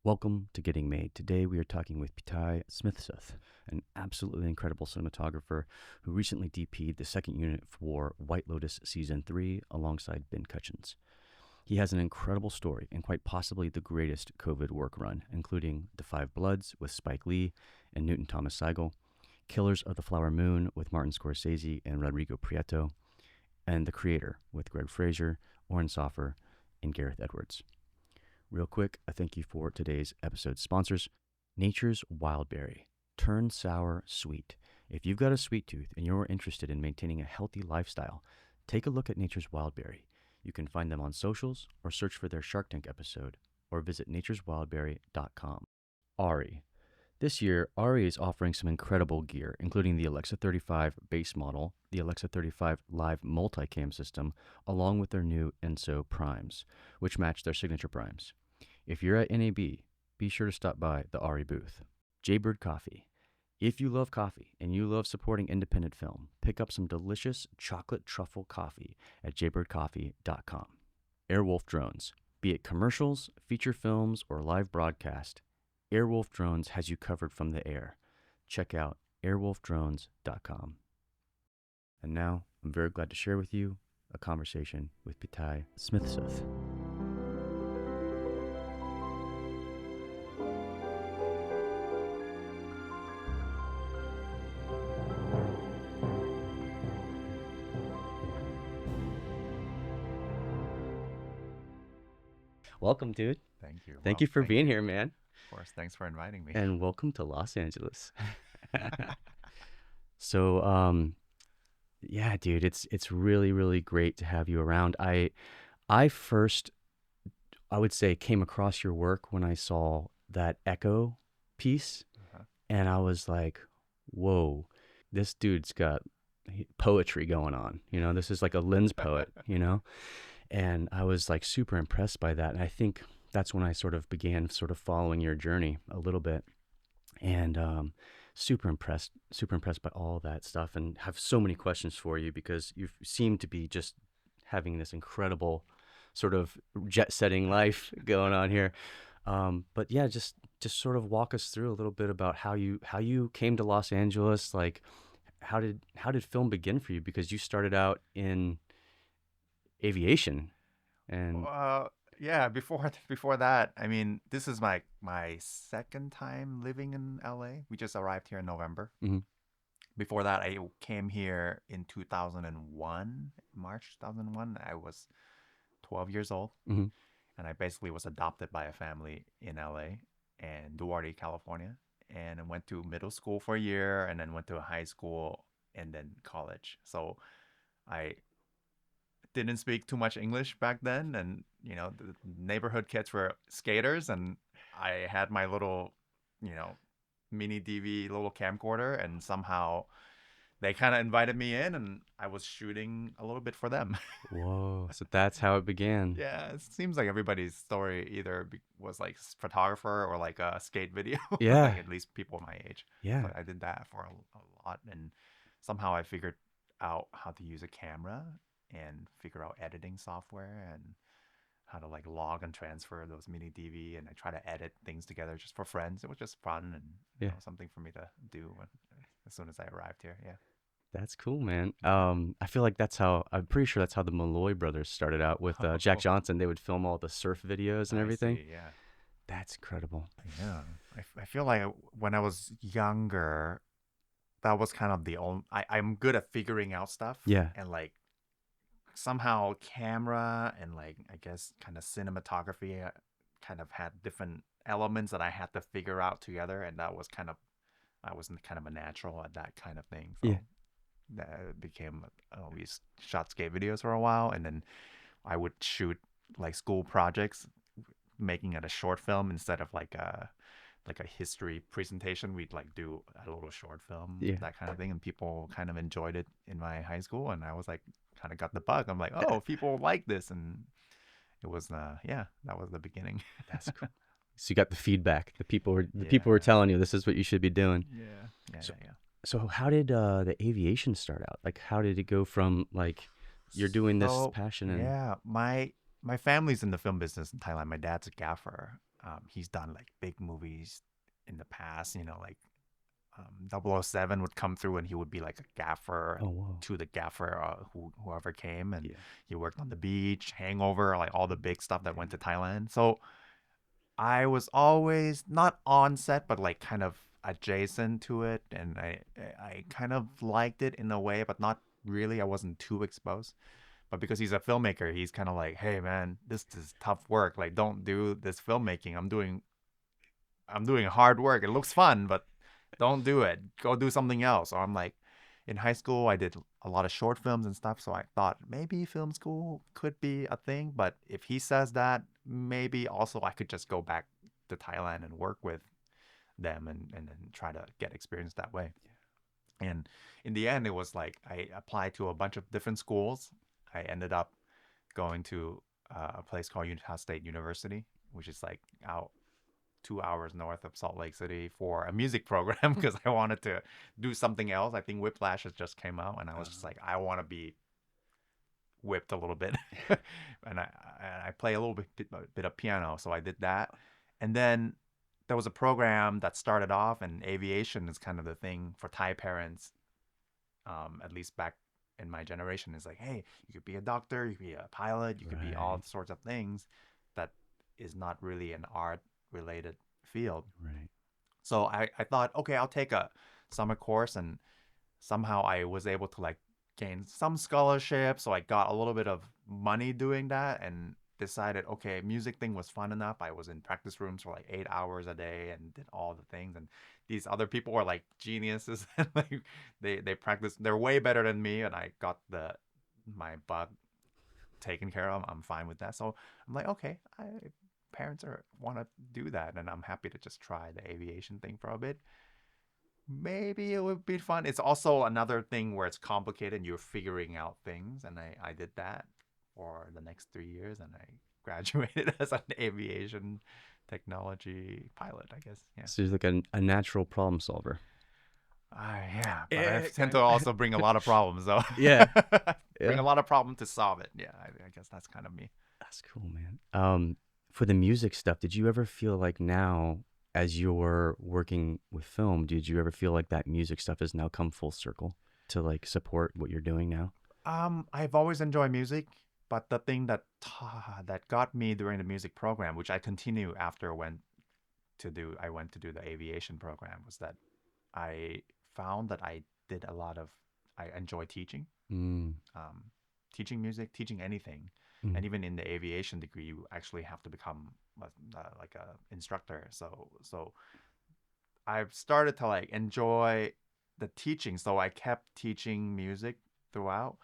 Welcome to Getting Made. Today we are talking with Pithai Smithsuth, an absolutely incredible cinematographer who recently DP'd the second unit for White Lotus Season 3 alongside Ben Cutchins. He has an incredible story and quite possibly the greatest COVID work run, including The Five Bloods with Spike Lee and Newton Thomas Sigel, Killers of the Flower Moon with Martin Scorsese and Rodrigo Prieto, and The Creator with Greig Fraser, Oren Soffer, and Gareth Edwards. Real quick, a thank you for today's episode sponsors. Nature's Wildberry. Turn sour sweet. If you've got a sweet tooth and you're interested in maintaining a healthy lifestyle, take a look at Nature's Wildberry. You can find them on socials or search for their Shark Tank episode or visit natureswildberry.com. Ari. This year, Ari is offering some incredible gear, including the Alexa 35 base model, the Alexa 35 live multicam system, along with their new ENSO primes, which match their signature primes. If you're at NAB, be sure to stop by the Ari booth. Jaybird Coffee. If you love coffee and you love supporting independent film, pick up some delicious chocolate truffle coffee at jaybirdcoffee.com. Airwolf Drones. Be it commercials, feature films, or live broadcast, Airwolf Drones has you covered from the air. Check out airwolfdrones.com. And now, I'm very glad to share with you a conversation with Pithai Smithsuth. Welcome, dude. Thank you. Thank you for being here, man. Of course. Thanks for inviting me. And welcome to Los Angeles. So, yeah, dude, it's really, really great to have you around. I first, I would say, came across your work when I saw that Echo piece, and I was like, whoa, this dude's got poetry going on. You know, this is like a lens poet, you know? And I was like super impressed by that. And I think that's when I sort of began following your journey a little bit, and super impressed by all that stuff, and have so many questions for you because you seem to be just having this incredible sort of jet setting life going on here. But yeah, just sort of walk us through a little bit about how you came to Los Angeles. Like, how did film begin for you? Because you started out in aviation, and Yeah, before that, I mean, this is my second time living in LA. We just arrived here in November. Mhm. Before that, I came here in 2001, March 2001. I was 12 years old, Mhm. and I basically was adopted by a family in LA and Duarte, California, and I went to middle school for a year, and then went to high school and then college. So I didn't speak too much English back then, and the neighborhood kids were skaters, and I had my little, mini DV little camcorder, and somehow they kind of invited me in, and I was shooting a little bit for them. whoa, so that's how it began. Yeah, it seems like everybody's story either was like photographer or like a skate video. Yeah. Like, at least people my age. Yeah. So I did that for a lot, and somehow I figured out how to use a camera and figure out editing software and how to like log and transfer those mini DV, and I try to edit things together just for friends. It was just fun and Yeah. something for me to do as soon as I arrived here. Yeah. That's cool, man. I feel like I'm pretty sure that's how the Malloy brothers started out with Oh, Jack cool. Johnson. They would film all the surf videos and I everything. see, yeah. That's incredible. Yeah. I feel like when I was younger, that was kind of the only. I'm good at figuring out stuff. Yeah. And like somehow camera and like I guess kind of cinematography kind of had different elements that I had to figure out together, and I was kind of a natural at that kind of thing. So Yeah. that became we shot skate videos for a while, and then I would shoot like school projects, making it a short film instead of like a history presentation. We'd like do a little short film, Yeah. that kind of thing, and people kind of enjoyed it in my high school, and I was like kind of got the bug. I'm like, oh, people like this, and it was that was the beginning. That's cool. So you got the feedback. The people were telling you this is what you should be doing. Yeah. So how did the aviation start out? Like, how did it go from like you're doing this So, passion and yeah, my family's in the film business in Thailand. My dad's a gaffer, He's done like big movies in the past, like 007 would come through and he would be like a gaffer Oh, whoa. to the gaffer, whoever came, and Yeah. he worked on The Beach, Hangover, like all the big stuff that went to Thailand. So I was always not on set, but like kind of adjacent to it, and I kind of liked it in a way, but not really. I wasn't too exposed. But because he's a filmmaker, he's kind of like, hey man, this is tough work. Like, don't do this filmmaking. I'm doing hard work. It looks fun, but don't do it. Go do something else. So I'm like, in high school, I did a lot of short films and stuff. So I thought maybe film school could be a thing. But if he says that, maybe also I could just go back to Thailand and work with them and try to get experience that way. And in the end, it was like I applied to a bunch of different schools. I ended up going to a place called Utah State University, which is like out 2 hours north of Salt Lake City for a music program because I wanted to do something else. I think Whiplash has just came out, and I was just like, I want to be whipped a little bit, and I play a little bit of piano, so I did that, and then there was a program that started off, and aviation is kind of the thing for Thai parents, at least back in my generation. Is like, hey, you could be a doctor, you could be a pilot, you could be all Right. sorts of things. That is not really an art related field. Right. So I thought, okay, I'll take a summer course, and somehow I was able to like gain some scholarship. So I got a little bit of money doing that, and decided, okay, music thing was fun enough. I was in practice rooms for like 8 hours a day and did all the things. And these other people were like geniuses, and like they practice. They're way better than me, and I got my butt taken care of. I'm fine with that. So I'm like, okay, parents are want to do that, and I'm happy to just try the aviation thing for a bit. Maybe it would be fun. It's also another thing where it's complicated. You're figuring out things, and I did that for the next 3 years, and I graduated as an aviation technology pilot, I guess. Yeah. So he's like a natural problem solver. Yeah, but I Yeah, tend kind to of. also bring a lot of problems, though. Yeah. Bring Yeah. a lot of problems to solve it. Yeah, I guess that's kind of me. That's cool, man. For the music stuff, did you ever feel like now, as you're working with film, did you ever feel like that music stuff has now come full circle to like support what you're doing now? I've always enjoyed music, but the thing that got me during the music program, which I continue after I went to do the aviation program, was that I found that I enjoy teaching, Mm. um, teaching music, teaching anything, Mm. and even in the aviation degree, you actually have to become like a instructor. So I've started to like enjoy the teaching, so I kept teaching music throughout,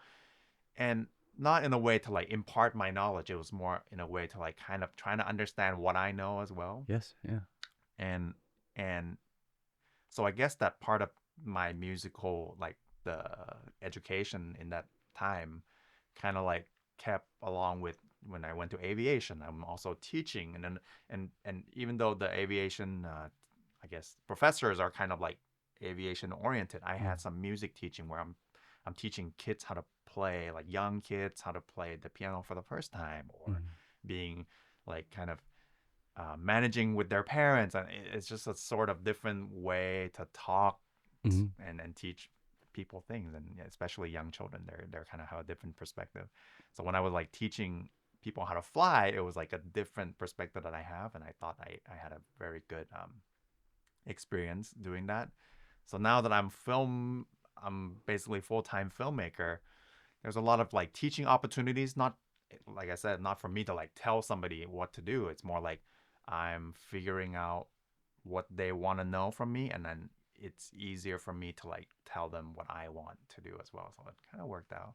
and not in a way to like impart my knowledge. It was more in a way to like kind of trying to understand what I know as well, Yes. Yeah. and and so I guess that part of my musical like the education in that time kind of like kept along with when I went to aviation. I'm also teaching, and then and even though the aviation I guess professors are kind of like aviation oriented, I Mm. had some music teaching where I'm teaching kids how to play, like young kids how to play the piano for the first time, or Mm. being like kind of managing with their parents, and it's just a sort of different way to talk Mm. and teach people things, and especially young children, they're kind of have a different perspective. So when I was like teaching people how to fly, it was like a different perspective that I have, and I thought I had a very good experience doing that. So now that I'm basically full-time filmmaker, there's a lot of like teaching opportunities, not like I said, not for me to like tell somebody what to do. It's more like I'm figuring out what they want to know from me, and then it's easier for me to like tell them what I want to do as well. So it kind of worked out.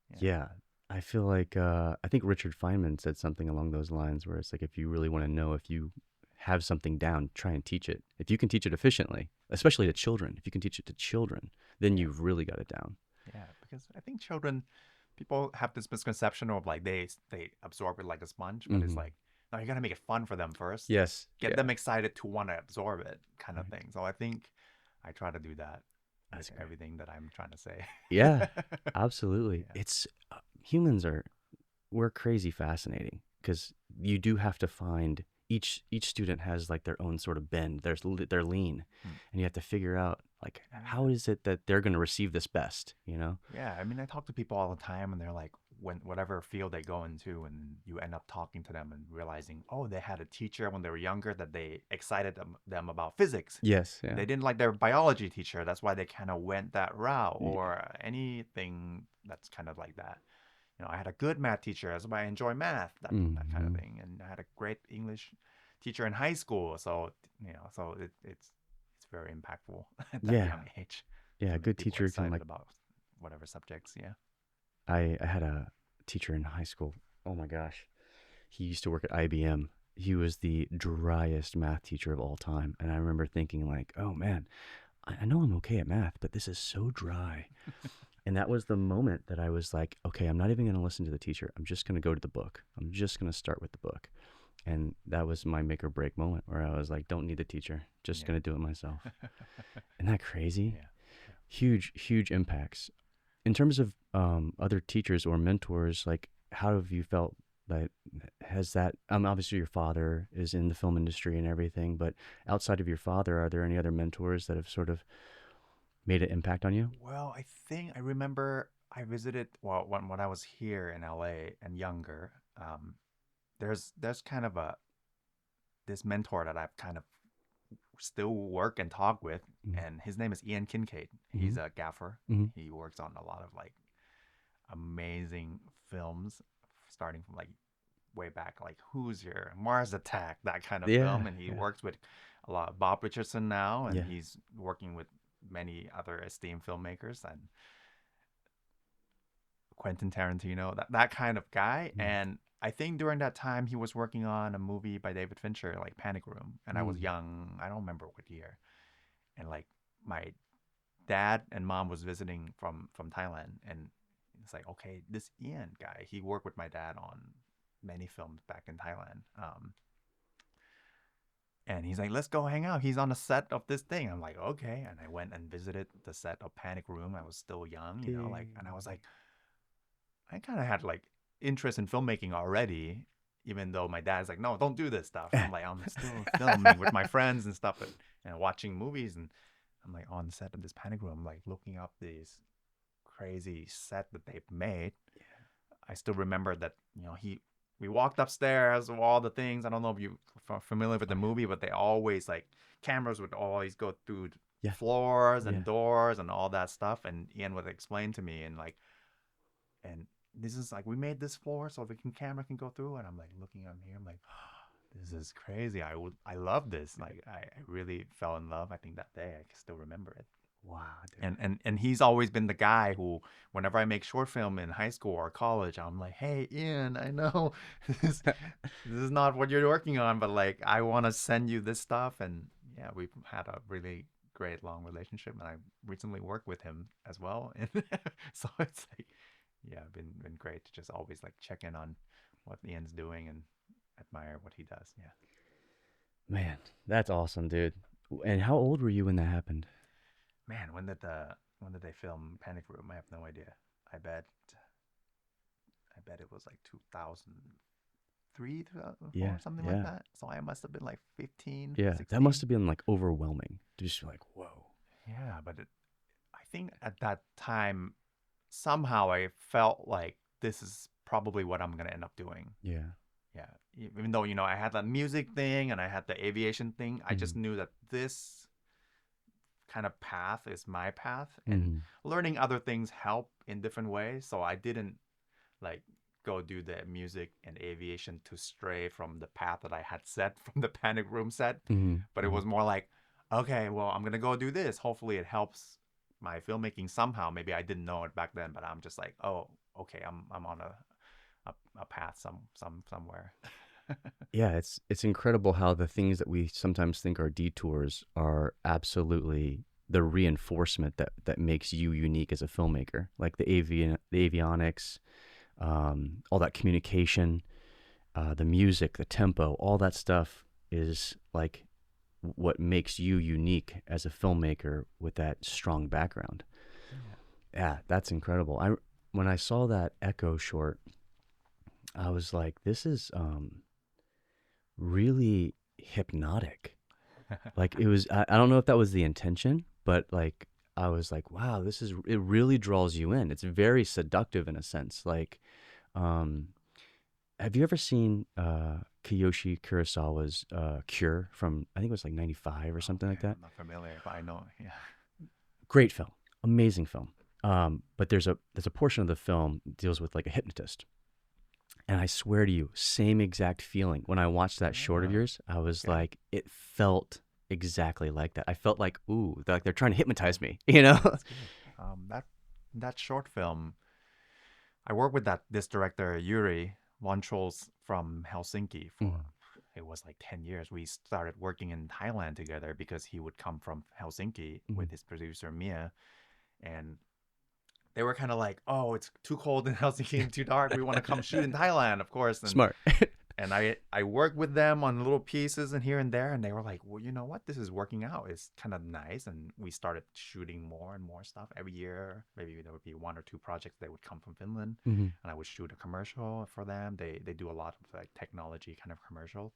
Yeah. Yeah. I feel like I think Richard Feynman said something along those lines where it's like if you really want to know, if you have something down, try and teach it. If you can teach it efficiently, especially to children, if you can teach it to children, then Yeah. you've really got it down. Yeah, because I think children, people have this misconception of like they absorb it like a sponge, but it's Hmm. like, no, you gotta make it fun for them first. Yes. Get Yeah. them excited to want to absorb it, kind of Right. thing. So I think I try to do that with That's great. everything that I'm trying to say. Yeah, absolutely. Yeah. It's humans are we're crazy fascinating because you do have to find each student has like their own sort of bend. They're lean, Mm. and you have to figure out like how Yeah. is it that they're going to receive this best, you know? Yeah, I mean, I talk to people all the time, and they're like, when whatever field they go into, and you end up talking to them and realizing, oh, they had a teacher when they were younger that they excited them about physics, Yes, and yeah. they didn't like their biology teacher. That's why they kind of went that route, Y- or anything that's kind of like that. You know, I had a good math teacher. That's why I enjoy math, that kind of mhm. thing. And I had a great English teacher in high school. So, so it's very impactful at that Yeah. young age Yeah, to a make good people teacher can excited like about whatever subjects. Yeah. I had a teacher in high school. Oh my gosh. He used to work at IBM. He was the driest math teacher of all time. And I remember thinking like, "Oh man, I know I'm okay at math, but this is so dry." And that was the moment that I was like, "Okay, I'm not even going to listen to the teacher. I'm just going to go to the book. I'm just going to start with the book." And that was my make or break moment where I was like, "Don't need the teacher. Just Yeah. going to do it myself." Isn't that crazy? Yeah. Huge impacts. In terms of other teachers or mentors, like how have you felt that has that obviously your father is in the film industry and everything, but outside of your father, are there any other mentors that have sort of made an impact on you? Well, I think I remember I visited, well, when I was here in LA and younger. There's kind of a this mentor that I've kind of still work and talk with, and his name is Ian Kincaid. Mm-hmm. He's a gaffer. Mm-hmm. He works on a lot of like amazing films, starting from like way back, like Hoosier, Mars Attack, that kind of Yeah, film. And he yeah, works with a lot of Bob Richardson now, and yeah. he's working with many other esteemed filmmakers and Quentin Tarantino, that kind of guy. Mm. And I think during that time he was working on a movie by David Fincher, like Panic Room, and I was Mm. young. I don't remember what year. And like my dad and mom was visiting from Thailand, and it's like, okay, this Ian guy, he worked with my dad on many films back in Thailand. And he's like, let's go hang out. He's on the set of this thing. I'm like, okay. And I went and visited the set of Panic Room. I was still young, like, and I was like, I kind of had like interest in filmmaking already, even though my dad's like, no, don't do this stuff. I'm like, I'm still filming with my friends and stuff, and watching movies. And I'm like on the set of this Panic Room, like looking up these crazy set that they've made. I still remember that, we walked upstairs of all the things. I don't know if you are familiar with the Oh yeah, movie, but they always like cameras would always go through yeah, floors and yeah. doors and all that stuff. And Ian would explain to me, and like, and this is like, we made this floor so the camera can go through. And I'm like looking on here, I'm like, this is crazy. I love this. Like, I really fell in love. I think that day I can still remember it. Wow, dude. And he's always been the guy who, whenever I make short film in high school or college, I'm like, hey Ian, I know this this is not what you're working on, but like, I want to send you this stuff. And yeah, we've had a really great long relationship, and I recently worked with him as well. And so it's like, yeah, been great to just always like check in on what Ian's doing and admire what he does. Yeah. Man, that's awesome, dude. And how old were you when that happened? Man, when did they film Panic Room? I have no idea. I bet I bet it was like 2003, 2004, Yeah, something like yeah, that. So I must have been like 15, yeah. That must 16. have been like overwhelming. Just like, whoa. Yeah, but I think at that time, somehow I felt like this is probably what I'm going to end up doing. Yeah. Yeah. Even though, I had that music thing and I had the aviation thing, I Mm-hmm. just knew that this kind of path is my path, and Mm-hmm. learning other things help in different ways. So I didn't like go do the music and aviation to stray from the path that I had set from the Panic Room set. Mm-hmm. But it Mm-hmm. was more like, okay, well, I'm gonna go do this. Hopefully, it helps my filmmaking somehow. Maybe I didn't know it back then, but I'm just like, oh, okay, I'm on a path somewhere. Yeah, it's incredible how the things that we sometimes think are detours are absolutely the reinforcement that makes you unique as a filmmaker. Like the avionics, all that communication, the music, the tempo, all that stuff is like what makes you unique as a filmmaker with that strong background. Yeah. Yeah, that's incredible. I when I saw that Echo short, I was like, this is really hypnotic. Like it was, I don't know if that was the intention, but like I was like, wow, it really draws you in. It's very seductive in a sense. Like, um, have you ever seen Kiyoshi Kurosawa's Cure from, I think it was like 95 or something like Okay, that? I'm not familiar, but I know. Yeah. Great film, amazing film. But there's a portion of the film that deals with like a hypnotist. And I swear to you, same exact feeling. When I watched that short of Ah, yours, I was okay. like, it felt exactly like that. I felt like, ooh, like they're trying to hypnotize me, you know? That's good. That short film, I worked with this director Yuri von Trolls from Helsinki for Mm, it was like 10 years. We started working in Thailand together because he would come from Helsinki mm. with his producer Mia, and they were kind of like, "Oh, it's too cold in Helsinki and too dark. We want to come shoot in Thailand, of course." Smart. And I worked with them on little pieces and here and there, and they were like, well, you know what, this is working out, it's kind of nice. And we started shooting more and more stuff every year. Maybe there would be one or two projects that would come from Finland, Hmm. and I would shoot a commercial for them. They do a lot of like technology kind of commercial.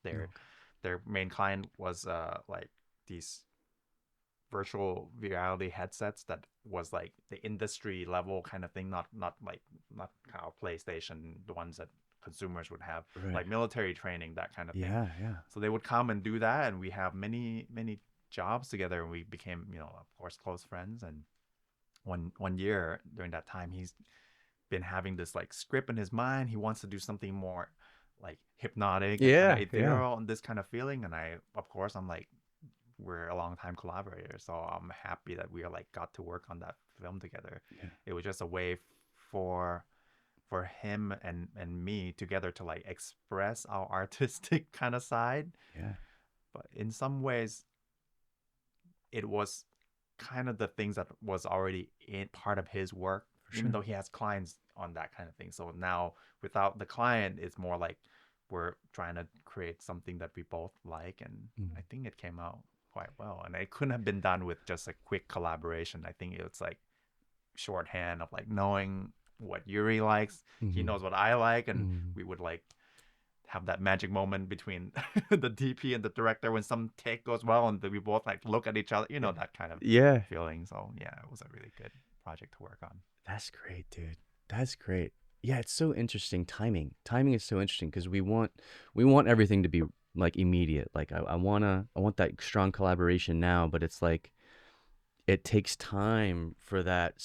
Their main client was like these virtual reality headsets that was like the industry level kind of thing, not kind of PlayStation, the ones that consumers would have, Right. like military training, that kind of thing. Yeah, yeah. So they would come and do that, and we have many jobs together, and we became, of course, close friends. And one year during that time, he's been having this like script in his mind. He wants to do something more like hypnotic and kind of Yeah, yeah. ethereal and this kind of feeling. And of course, I'm like, we're a long time collaborators, so I'm happy that we like got to work on that film together. Yeah, It was just a way for him and me together to like express our artistic kind of side. yeah, But in some ways, it was kind of the things that was already in part of his work, for even sure. though he has clients on that kind of thing. So now without the client, it's more like we're trying to create something that we both like, and Mm. I think it came out quite well. And it couldn't have been done with just a quick collaboration. I think it's like shorthand of like knowing what Yuri likes, he Hmm. knows what I like, and Mm. we would like have that magic moment between the DP and the director when some take goes well and we both like look at each other, that kind of Yeah, feeling. So yeah, it was a really good project to work on. that's great, dude. That's great. Yeah, it's so interesting. Timing is so interesting because we want everything to be like immediate. Like I want that strong collaboration now, but it's like it takes time for that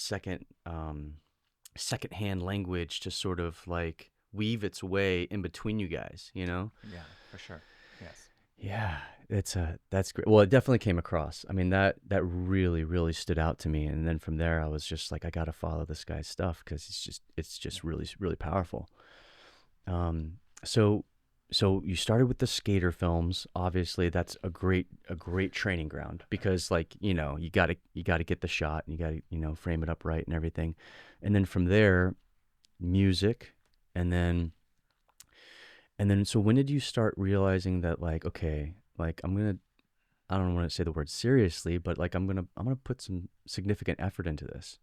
secondhand language to sort of like weave its way in between you guys, you know? Yeah, for sure. Yes. Yeah, that's great. Well, it definitely came across. I mean, that really really stood out to me, and then from there I was just like I got to follow this guy's stuff cuz it's just Yeah. really really powerful. Um so so you started with the skater films. Obviously, that's a great training ground because like, you got to get the shot and you got to, frame it up right and everything. And then from there, music, and then so when did you start realizing that like, okay, like I don't want to say the word seriously, but like I'm gonna put some significant effort into this.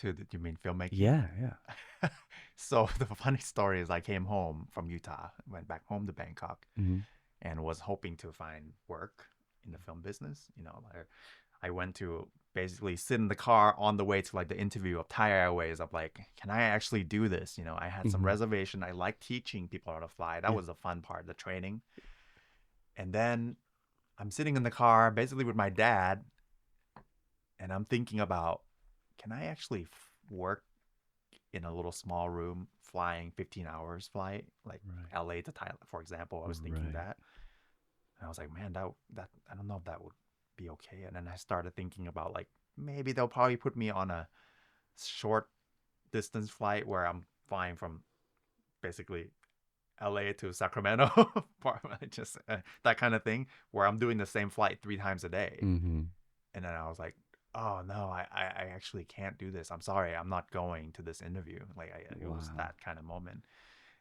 You mean filmmaking? Yeah, yeah. So the funny story is I came home from Utah, went back home to Bangkok, Mm-hmm. and was hoping to find work in the film business. I went to basically sit in the car on the way to like the interview of Thai Airways of like, can I actually do this? I had some Mm-hmm. reservation. I like teaching people how to fly. That Yeah. was the fun part, the training. And then I'm sitting in the car basically with my dad, and I'm thinking about, can I actually work in a little small room flying 15 hours flight, like Right. LA to Thailand, for example? I was thinking Right. that. And I was like, man, that I don't know if that would be okay. And then I started thinking about like maybe they'll probably put me on a short distance flight where I'm flying from basically LA to Sacramento, just that kind of thing, where I'm doing the same flight 3 times a day. Mm-hmm. And then I was like, oh no, I actually can't do this. I'm sorry, I'm not going to this interview. Like it was Wow. that kind of moment.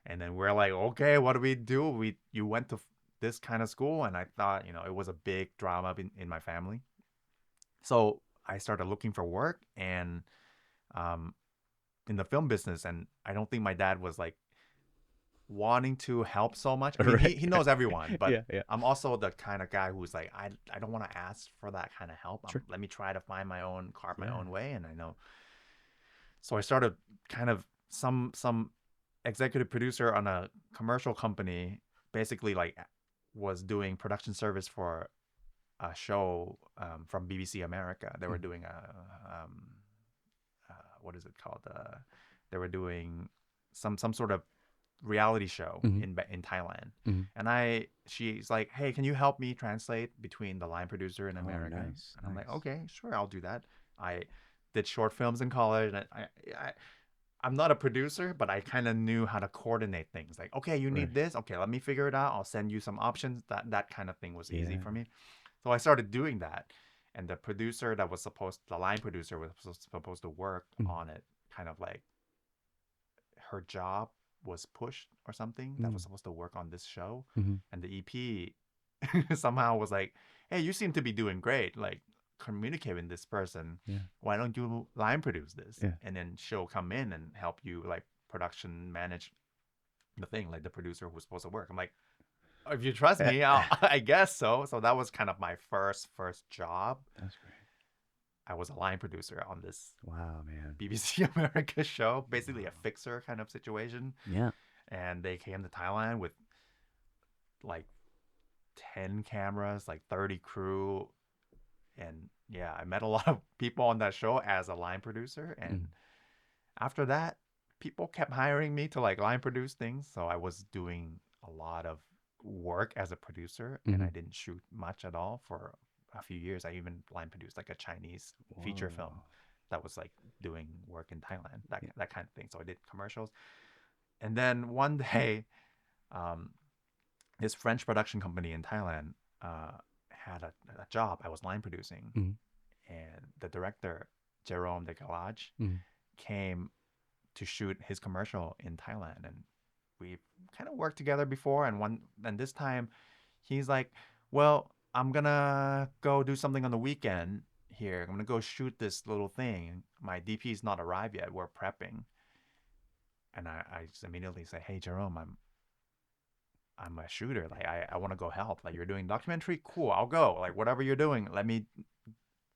And then we're like, okay, what do we do? You went to this kind of school, and I thought, it was a big drama in my family. So I started looking for work, and um, in the film business, and I don't think my dad was like wanting to help so much. I mean, Right. he knows everyone, but Yeah. I'm also the kind of guy who's like, I don't want to ask for that kind of help. Sure. Let me try to find my own, carve my Yeah. own way. And I know. So I started kind of some executive producer on a commercial company, basically like was doing production service for a show from BBC America. They were doing what is it called? They were doing some sort of reality show in Thailand. And she's like, hey, can you help me translate between the line producer in America? Nice. And I'm like, okay, sure, I'll do that. I did short films in college, and I'm not a producer, but I kind of knew how to coordinate things. Like, okay, you need this. Okay, let me figure it out. I'll send you some options. That kind of thing was easy for me. So I started doing that. And the producer that was the line producer was supposed to work on it, kind of like her job was pushed or something that was supposed to work on this show. And the EP somehow was like, hey, you seem to be doing great. Like, communicate with this person. Why don't you line produce this? And then she'll come in and help you like production manage the thing, like the producer who's supposed to work. I'm like, if you trust me, I guess so. So that was kind of my first job. That's great. I was a line producer on this BBC man. America show, basically a fixer kind of situation. Yeah. And they came to Thailand with like 10 cameras, like 30 crew. And yeah, I met a lot of people on that show as a line producer. And after that, people kept hiring me to like line produce things. So I was doing a lot of work as a producer, and I didn't shoot much at all for a few years. I even line produced like a Chinese feature film that was like doing work in Thailand, that kind of thing. So I did commercials. And then one day, this French production company in Thailand had a job. I was line producing, and the director, Jerome de Calage, came to shoot his commercial in Thailand. And we kind of worked together before, and this time he's like, well, I'm gonna go do something on the weekend here. I'm gonna go shoot this little thing. My DP's not arrived yet. We're prepping. And I just immediately say, hey, Jerome, I'm a shooter. Like, I want to go help. Like, you're doing documentary? Cool, I'll go. Like, whatever you're doing, let me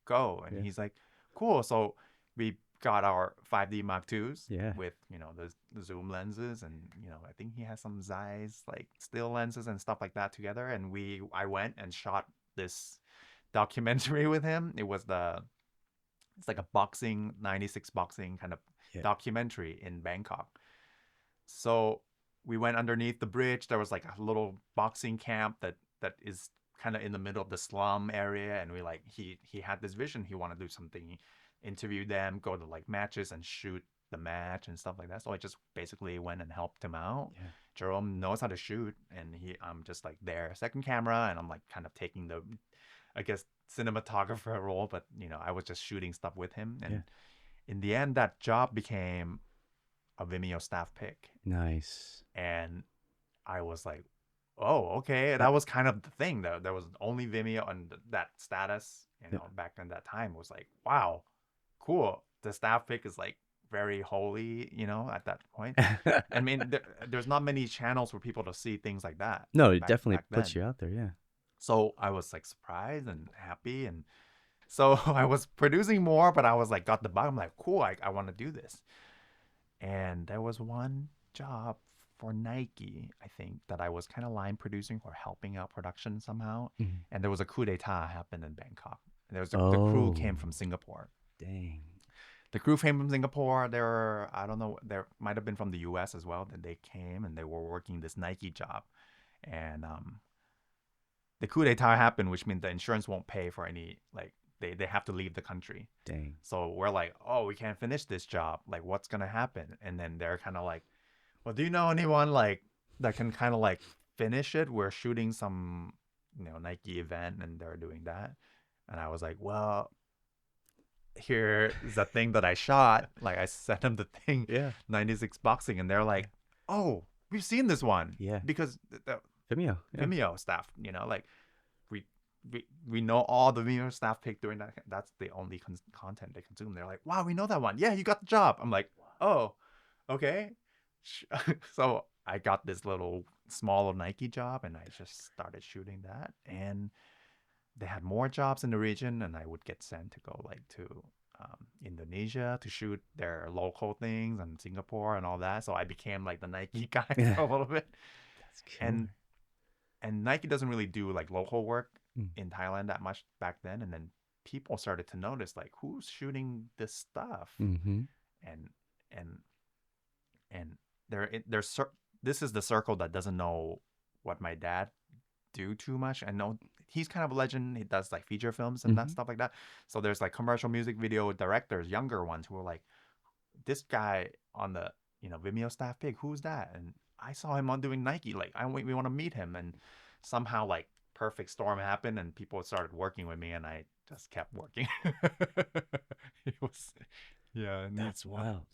go. And he's like, cool. So we got our 5D Mark IIs with, the zoom lenses, and, I think he has some Zeiss, like, still lenses and stuff like that together. And I went and shot this documentary with him. It's like a 96 boxing kind of documentary in Bangkok. So we went underneath the bridge. There was like a little boxing camp that is kind of in the middle of the slum area. And he had this vision. He wanted to do something, interview them, go to like matches and shoot the match and stuff like that. So I just basically went and helped him out. Jerome knows how to shoot, and I'm just like there, second camera, and I'm like kind of taking the, I guess, cinematographer role, but I was just shooting stuff with him. And in the end, that job became a Vimeo Staff Pick. Nice. And I was like, oh, okay. That was kind of the thing, though. There was only Vimeo, and that status, back in that time was like, wow, cool. The Staff Pick is like very holy, at that point. I mean, there's not many channels for people to see things like that. No, it definitely puts you out there, yeah. So I was like surprised and happy. And so I was producing more, but I was like, got the bug. I'm like, cool, I want to do this. And there was one job for Nike, I think, that I was kind of line producing or helping out production somehow. And there was a coup d'etat happened in Bangkok. And the crew came from Singapore. Dang. The crew came from Singapore. I don't know, there might have been from the US as well. That they came and they were working this Nike job. And the coup d'etat happened, which means the insurance won't pay for any, like, they have to leave the country. Dang. So we're like, oh, we can't finish this job. Like, what's going to happen? And then they're kind of like, well, do you know anyone like that can kind of like finish it? We're shooting some, Nike event, and they're doing that. And I was like, well, here is the thing that I shot. Like, I sent them the thing, 96 boxing, and they're like, oh, we've seen this one. Yeah. Because the Vimeo staff, like, we know all the Vimeo Staff Pick doing that. That's the only content they consume. They're like, wow, we know that one. Yeah, you got the job. I'm like, oh, okay. So I got this little small Nike job, and I just started shooting that. And they had more jobs in the region, and I would get sent to go like to Indonesia to shoot their local things, and Singapore and all that. So I became like the Nike guy Yeah, for a little bit. that's And killer. Nike doesn't really do like local work Mm. in Thailand that much back then. And then people started to notice like who's shooting this stuff, Mm-hmm. and and and there's this is the circle that doesn't know what my dad do too much. I know he's kind of a legend. He does like feature films and that Mm-hmm. stuff like that. So there's like commercial music video directors, younger ones, who are like, this guy on the Vimeo Staff Pick, who's that? And I saw him on doing Nike. Like, we want to meet him. And somehow like perfect storm happened, and people started working with me, and I just kept working. It was, yeah, and That's wild.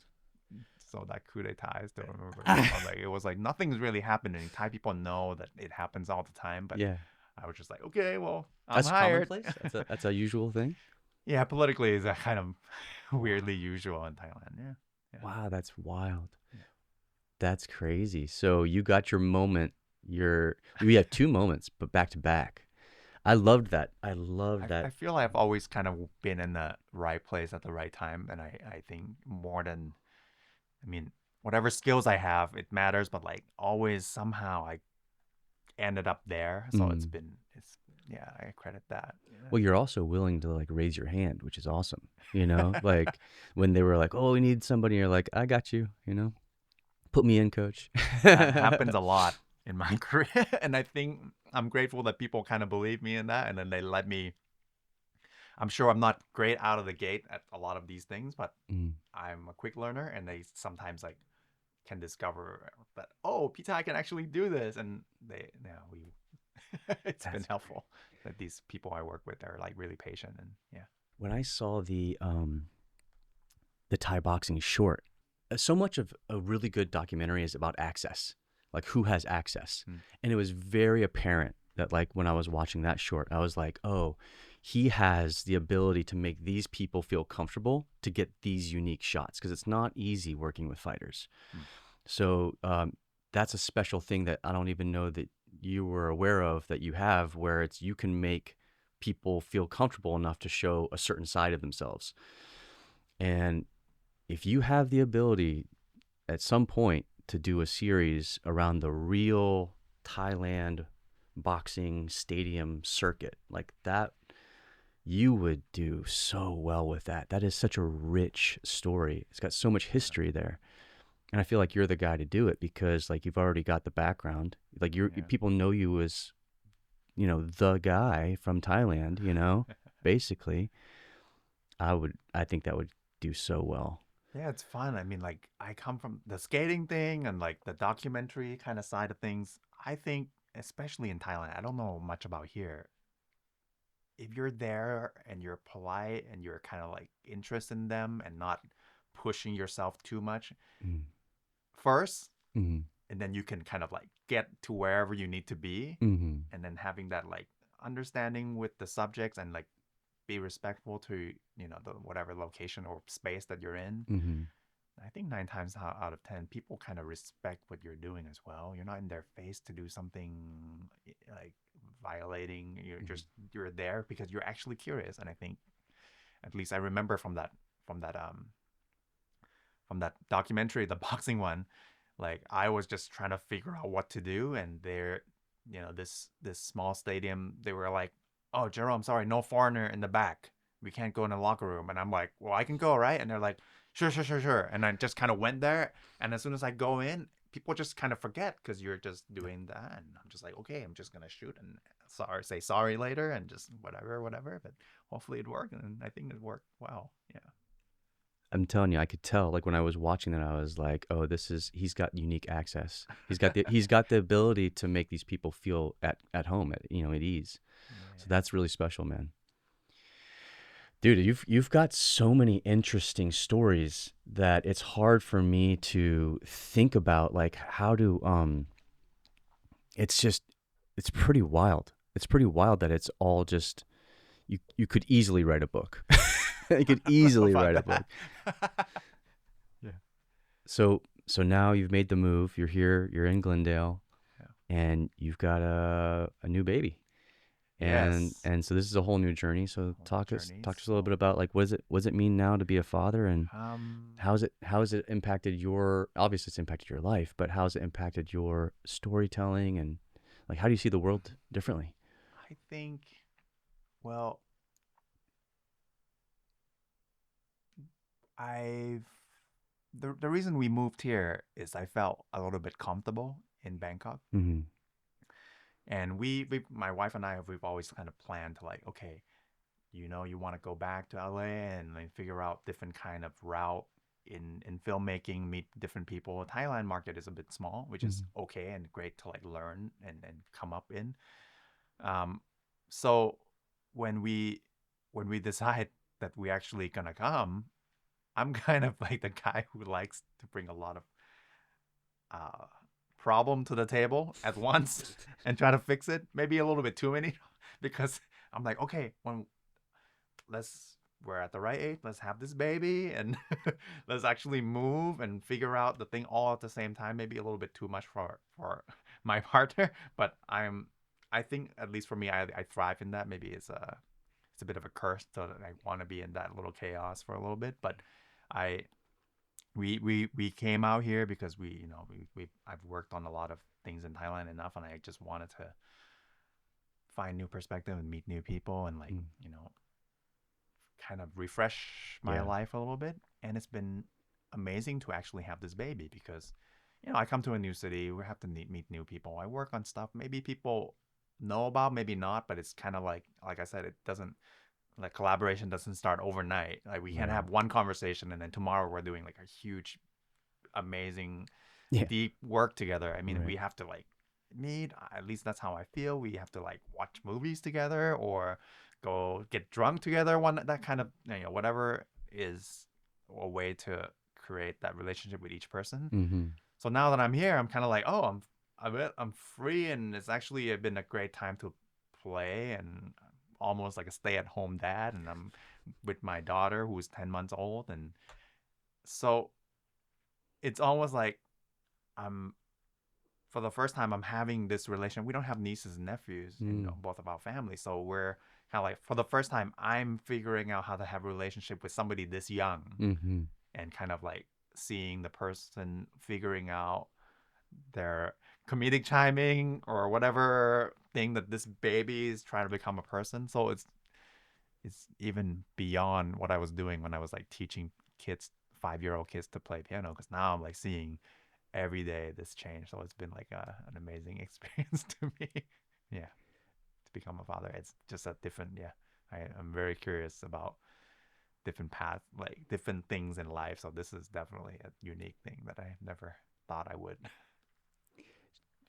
so that coup d'etat, I still remember. Like, it was like nothing's really happening. Thai people know that it happens all the time, but Yeah, I was just like, okay, well, I'm that's hired. commonplace. That's a usual thing. Yeah, politically is kind of weirdly usual in Thailand. Yeah, yeah, Wow, that's wild. yeah. That's crazy. So you got your moment. We have two moments, but back to back. I loved that. I loved I that. feel like I've always kind of been in the right place at the right time, and I think more than, I mean, whatever skills I have, it matters, but like always somehow I ended up there. So Mm. it's yeah, I credit that. Yeah. Well, you're also willing to like raise your hand, which is awesome. Like when they were like, "Oh, we need somebody," you're like, "I got you." Put me in, coach. That happens a lot in my career, and I think I'm grateful that people kind of believe me in that, and then they let me. I'm sure I'm not great out of the gate at a lot of these things, but Mm, I'm a quick learner, and they sometimes like can discover that, oh, Pita can actually do this, and we it's been that's great. helpful that these people I work with are like really patient, and yeah. When I saw the Thai boxing short, so much of a really good documentary is about access, like who has access. Mm. And it was very apparent that like when I was watching that short, I was like, "Oh, he has the ability to make these people feel comfortable to get these unique shots because it's not easy working with fighters." Mm. So that's a special thing that I don't even know that you were aware of that you have, where it's you can make people feel comfortable enough to show a certain side of themselves. And if you have the ability at some point to do a series around the real Thailand boxing stadium circuit like that, you would do so well with that. That is such a rich story. It's got so much history there. And I feel like you're the guy to do it because like you've already got the background. Like Yeah. people know you as, the guy from Thailand, basically. I think that would do so well. Yeah, it's fun. I mean, like, I come from the skating thing and like the documentary kind of side of things. I think, especially in Thailand, I don't know much about here. If you're there and you're polite and you're kind of like interested in them and not pushing yourself too much Mm. first, Mm-hmm. and then you can kind of like get to wherever you need to be, Mm-hmm. and then having that like understanding with the subjects, and like be respectful to the whatever location or space that you're in. Mm-hmm. I think 9 times out of 10, people kind of respect what you're doing as well. You're not in their face to do something like violating. You're there because you're actually curious. And I think, at least I remember from that from that documentary, the boxing one, like I was just trying to figure out what to do, and there, this small stadium, they were like, "Oh, Jerome, sorry, no foreigner in the back. We can't go in the locker room." And I'm like, "Well, I can go, right?" And they're like, "Sure, sure, sure, sure." And I just kind of went there, and as soon as I go in, people just kind of forget because you're just doing that, and I'm just like, "Okay, I'm just gonna shoot and say sorry later, and just whatever, whatever." But hopefully it worked, and I think it worked well. Yeah. I'm telling you, I could tell. Like when I was watching that, I was like, "Oh, he's got unique access. He's got the ability to make these people feel at home, at ease." So Yeah. that's really special, man. Dude, you've got so many interesting stories that it's hard for me to think about. Like how to it's just it's pretty wild. It's pretty wild that it's all just you could easily write a book. You could I don't know easily about write a book. that. Yeah. So so now you've made the move. You're here. You're in Glendale, Yeah. and you've got a new baby. And Yes. and so this is a whole new journey. So Whole talk us journey. talk to us a little bit So, about like what does it mean now to be a father, and um, how has it impacted your, obviously it's impacted your life, but how has it impacted your storytelling, and like how do you see the world differently? I think, well, I've the reason we moved here is I felt a little bit comfortable in Bangkok, Mm-hmm. and my wife and I, we've always kind of planned to like, okay, you want to go back to LA and like figure out different kind of route in filmmaking, meet different people. Thailand market is a bit small, which is Mm-hmm. okay and great to like learn and come up in. Um, so when we when we decide that we actually gonna come, I'm kind of like the guy who likes to bring a lot of uh, problem to the table at once and try to fix it. Maybe a little bit too many, because I'm like, okay, when let's we're at the right age, let's have this baby and let's actually move and figure out the thing all at the same time. Maybe a little bit too much for my partner, but I think at least for me, I thrive in that. Maybe it's a bit of a curse, so that I want to be in that little chaos for a little bit. But I we came out here because we I've worked on a lot of things in Thailand enough, and I just wanted to find new perspective and meet new people and like Mm. kind of refresh my Yeah. life a little bit. And it's been amazing to actually have this baby because I come to a new city, we have to meet new people. I work on stuff maybe people know about, maybe not, but it's kind of like I said, it doesn't, like, collaboration doesn't start overnight. Like, we can't Right. have one conversation and then tomorrow we're doing like a huge, amazing, Yeah. deep work together. I mean, we Right. have to like meet. At least that's how I feel. We have to like watch movies together or go get drunk together. One that kind of whatever is a way to create that relationship with each person. Mm-hmm. So now that I'm here, I'm kind of like, oh, I'm free, and it's actually been a great time to play and almost like a stay-at-home dad, and I'm with my daughter who's 10 months old, and so it's almost like I'm for the first time I'm having this relation. We don't have nieces and nephews in Mm. both of our families, so we're kind of like, for the first time I'm figuring out how to have a relationship with somebody this young, Mm-hmm. and kind of like seeing the person figuring out their comedic chiming or whatever thing that this baby is trying to become a person. So it's even beyond what I was doing when I was like teaching kids, 5-year-old kids, to play piano, because now I'm like seeing every day this change. So it's been like an amazing experience to me. Yeah, to become a father, it's just a different, yeah, I'm very curious about different paths, like different things in life. So this is definitely a unique thing that I never thought I would.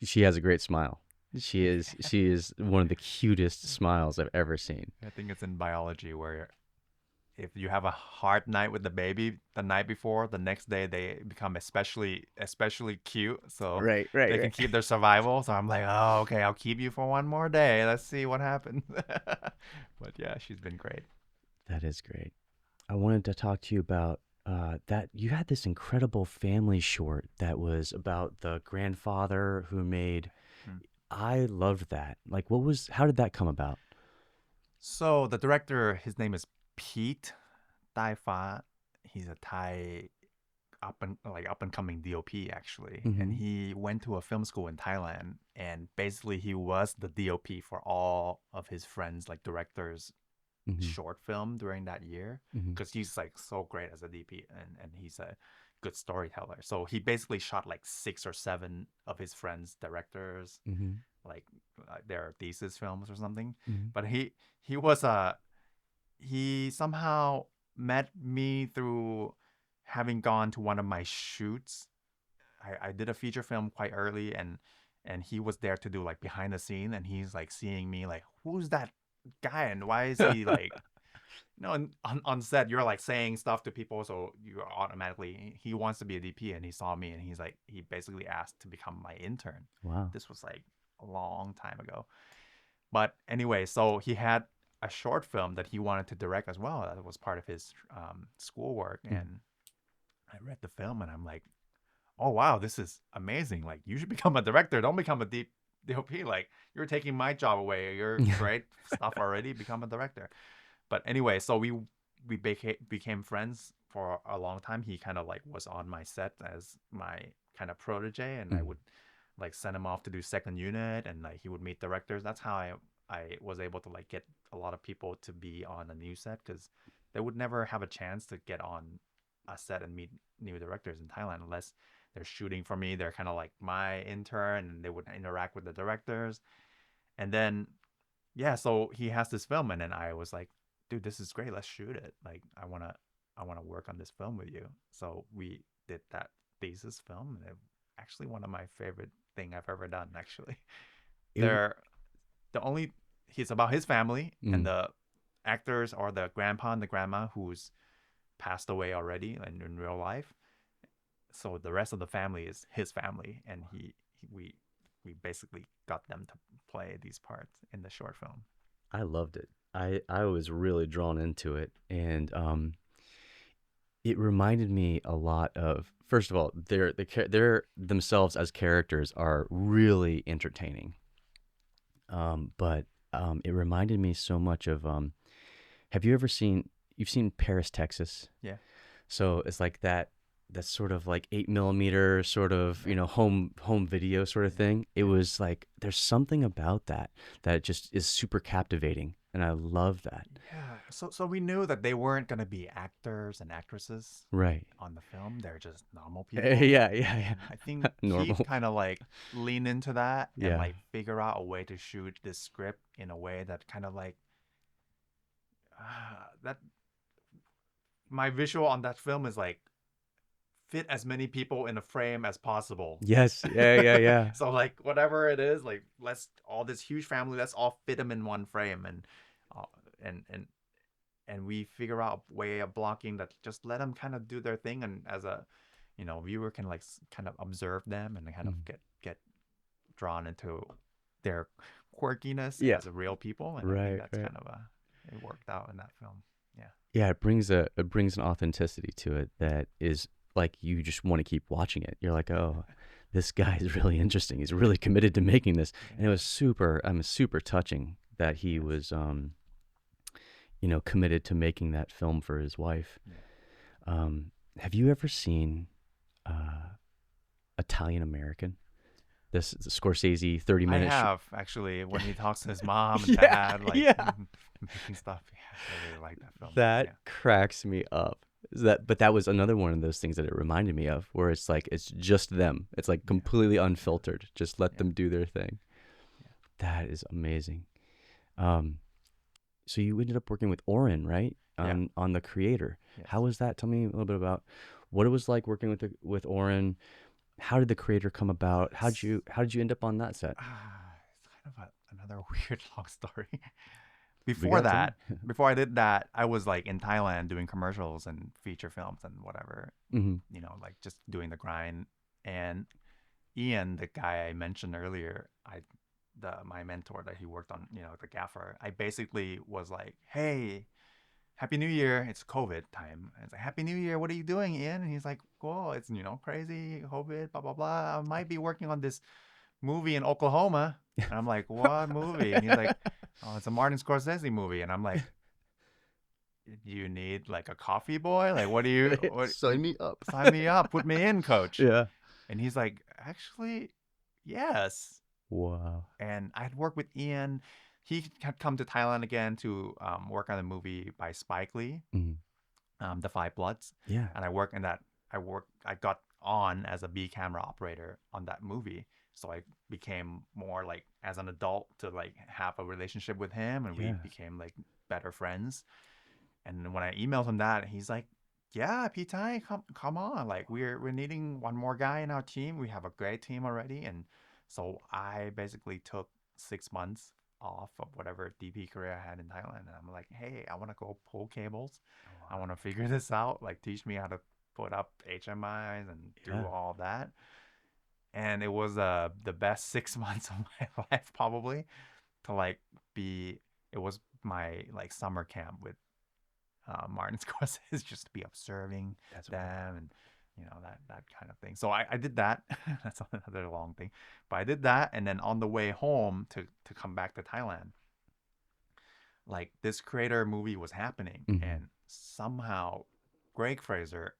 She has a great smile. She is one of the cutest smiles I've ever seen. I think it's in biology where if you have a hard night with the baby the night before, the next day they become especially cute, so Right, right, they can right. keep their survival. So I'm like, oh, okay, I'll keep you for one more day. Let's see what happens. But yeah, she's been great. That is great. I wanted to talk to you about that. You had this incredible family short that was about the grandfather who made. Mm. I loved that. Like, how did that come about? So the director, his name is Pete Thai Fa. He's a Thai up and coming DOP actually, and Mm-hmm. he went to a film school in Thailand, and basically he was the DOP for all of his friends, like directors, Mm-hmm. short film during that year, Mm-hmm. because he's like so great as a DP, and he's a good storyteller. So he basically shot like 6 or 7 of his friends directors, Mm-hmm. like their thesis films or something. Mm-hmm. But he was a he somehow met me through having gone to one of my shoots. I did a feature film quite early, and he was there to do like behind the scene, and he's like seeing me like, who's that guy and why is he like, on set you're like saying stuff to people, so you automatically, he wants to be a DP, and he saw me and he's like, he basically asked to become my intern. Wow. This was like a long time ago. But anyway, so he had a short film that he wanted to direct as well. That was part of his schoolwork. Mm. And I read the film and I'm like, oh wow, this is amazing. Like you should become a director. Don't become a DOP. Like you're taking my job away. You're great stuff already. Become a director. But anyway, so we became friends for a long time. He kind of like was on my set as my kind of protege, and I Mm. would like send him off to do second unit, and like he would meet directors. That's how I was able to like get a lot of people to be on a new set, because they would never have a chance to get on a set and meet new directors in Thailand unless they're shooting for me. They're kind of like my intern, and they would interact with the directors. And then yeah, so he has this film, and then I was like, dude, this is great. Let's shoot it. Like I wanna work on this film with you. So we did that thesis film, and it actually one of my favorite thing I've ever done. Actually, It, they're the only he's about his family, and mm. the actors are the grandpa and the grandma who's passed away already and in real life. So the rest of the family is his family, and we basically got them to play these parts in the short film. I loved it. I was really drawn into it, and it reminded me a lot of. First of all, they're themselves as characters are really entertaining. But it reminded me so much of. Have you ever seen? You've seen Paris, Texas. Yeah, So it's like that. That's sort of like 8 millimeter, sort of yeah, home video sort of yeah, thing. It yeah, was like there's something about that just is super captivating, and I love that. yeah. So we knew that they weren't gonna be actors and actresses Right. on the film. They're just normal people, Yeah, yeah, yeah. and I think he Normal. kind of like lean into that and Yeah. like figure out a way to shoot this script in a way that kind of like that my visual on that film is like fit as many people in a frame as possible. Yes. Yeah, yeah, yeah. So like whatever it is, like let's all this huge family, let's all fit them in one frame, and uh, and and and we figure out a way of blocking that just let them kind of do their thing, and as a viewer can like kind of observe them and kind of Mm. get drawn into their quirkiness Yeah. as a real people, and I think Right, that's right. kind of a it worked out in that film. Yeah. Yeah, it brings an authenticity to it that is like you just want to keep watching it. You're like, "Oh, this guy is really interesting. He's really committed to making this." And it Yeah. was super touching that he Yes. was committed to making that film for his wife. Yeah. Have you ever seen Italian American? This Scorsese 30 I minute have actually when he talks to his mom and Yeah, dad, like yeah. making stuff. Yeah, I really like that film. That Yeah, cracks me up. But that was another one of those things that it reminded me of, where it's like it's just them. It's like yeah, completely unfiltered. Just let yeah, them do their thing. yeah. That is amazing. Um, so you ended up working with Oren, right? Yeah. On the creator. Yes. How was that? Tell me a little bit about what it was like working with Oren. How did the creator come about? How did you end up on that set? It's kind of another weird long story. We Before got time. that, before I did that, I was like in Thailand doing commercials and feature films and whatever, Hmm. like just doing the grind. And Ian, the guy I mentioned earlier, my mentor that he worked on, the gaffer, I basically was like, hey, Happy New Year. It's COVID time. And it's like, Happy New Year. What are you doing, Ian? And he's like, well, it's, crazy, COVID, blah, blah, blah. I might be working on this movie in Oklahoma. And I'm like, what movie? And he's like, oh, it's a Martin Scorsese movie. And I'm like, you need like a coffee boy? Like, what, Sign me up. sign me up, put me in, coach. Yeah. And he's like, actually, yes. Wow. And I had worked with Ian. He had come to Thailand again to work on a movie by Spike Lee, Mhm. The Five Bloods, Yeah. and I worked in that. I got on as a B camera operator on that movie, so I became more like as an adult to like have a relationship with him, and we Yeah. became like better friends. And when I emailed him that, he's like, "Yeah, Pithai, come on! Like we're needing one more guy in our team. We have a great team already." And so I basically took 6 months off of whatever DP career I had in Thailand, and I'm like, "Hey, I want to go pull cables. I want to figure this out. Like, teach me how to put up HMIs and do Yeah. all that." And it was the best 6 months of my life probably to like be. It was my like summer camp with Martin Scorsese, just to be observing That's wow. them and that kind of thing. So I did that. That's another long thing, but I did that, and then on the way home to come back to Thailand, like this creator movie was happening, Mm-hmm. and somehow Greig Fraser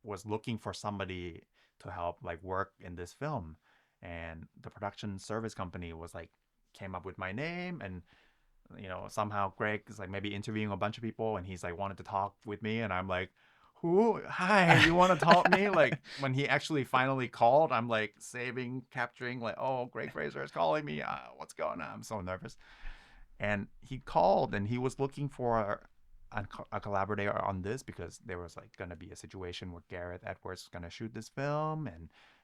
was looking for somebody to help like work in this film, and the production service company was like came up with my name, and somehow Greg is like maybe interviewing a bunch of people, and he's like wanted to talk with me, and I'm like, who? Hi, you want to talk to me? Like when he actually finally called, I'm like capturing, like, oh, Greig Fraser is calling me. What's going on? I'm so nervous. And he called, and he was looking for a collaborator on this because there was like gonna be a situation where Gareth Edwards was gonna shoot this film,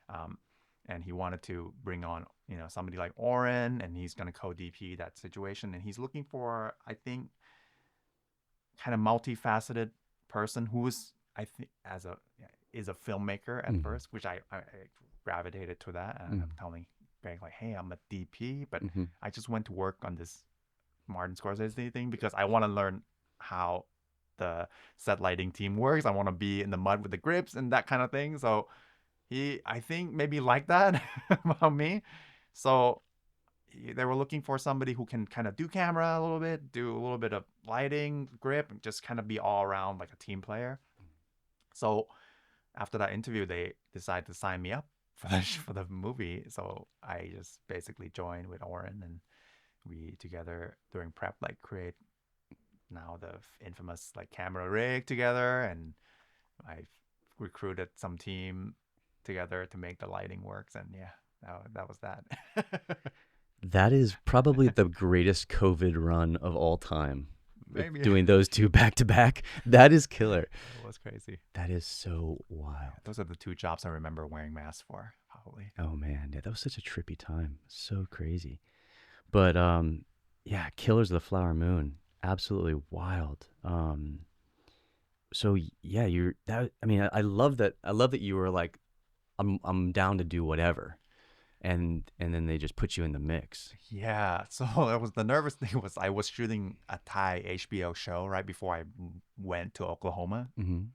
um, and he wanted to bring on somebody like Oren, and he's gonna co-DP that situation, and he's looking for, I think, kind of multifaceted person who is, I think, is a filmmaker at Mm-hmm. first, which I gravitated to that, and I'm telling Greg like, hey, I'm a DP, but Mm-hmm. I just went to work on this Martin Scorsese thing because I want to learn how the set lighting team works. I want to be in the mud with the grips and that kind of thing. So I think, maybe liked that about me. So they were looking for somebody who can kind of do camera a little bit, do a little bit of lighting, grip, and just kind of be all around like a team player. So after that interview, they decided to sign me up for the movie. So I just basically joined with Oren, and we together during prep like create now the infamous like camera rig together, and I recruited some team together to make the lighting works, and yeah, that was that. That is probably the greatest COVID run of all time. With Maybe. doing those two back to back, that is killer. It was crazy. That is so wild. Those are the two jobs I remember wearing masks for, probably. Oh man, yeah, that was such a trippy time. So crazy. But yeah, Killers of the Flower Moon, absolutely wild. So yeah, you're that. I mean, I love that. I love that you were like, I'm down to do whatever, and then they just put you in the mix. Yeah, so that was the nervous thing. Was I was shooting a Thai HBO show right before I went to Oklahoma, Mm-hmm.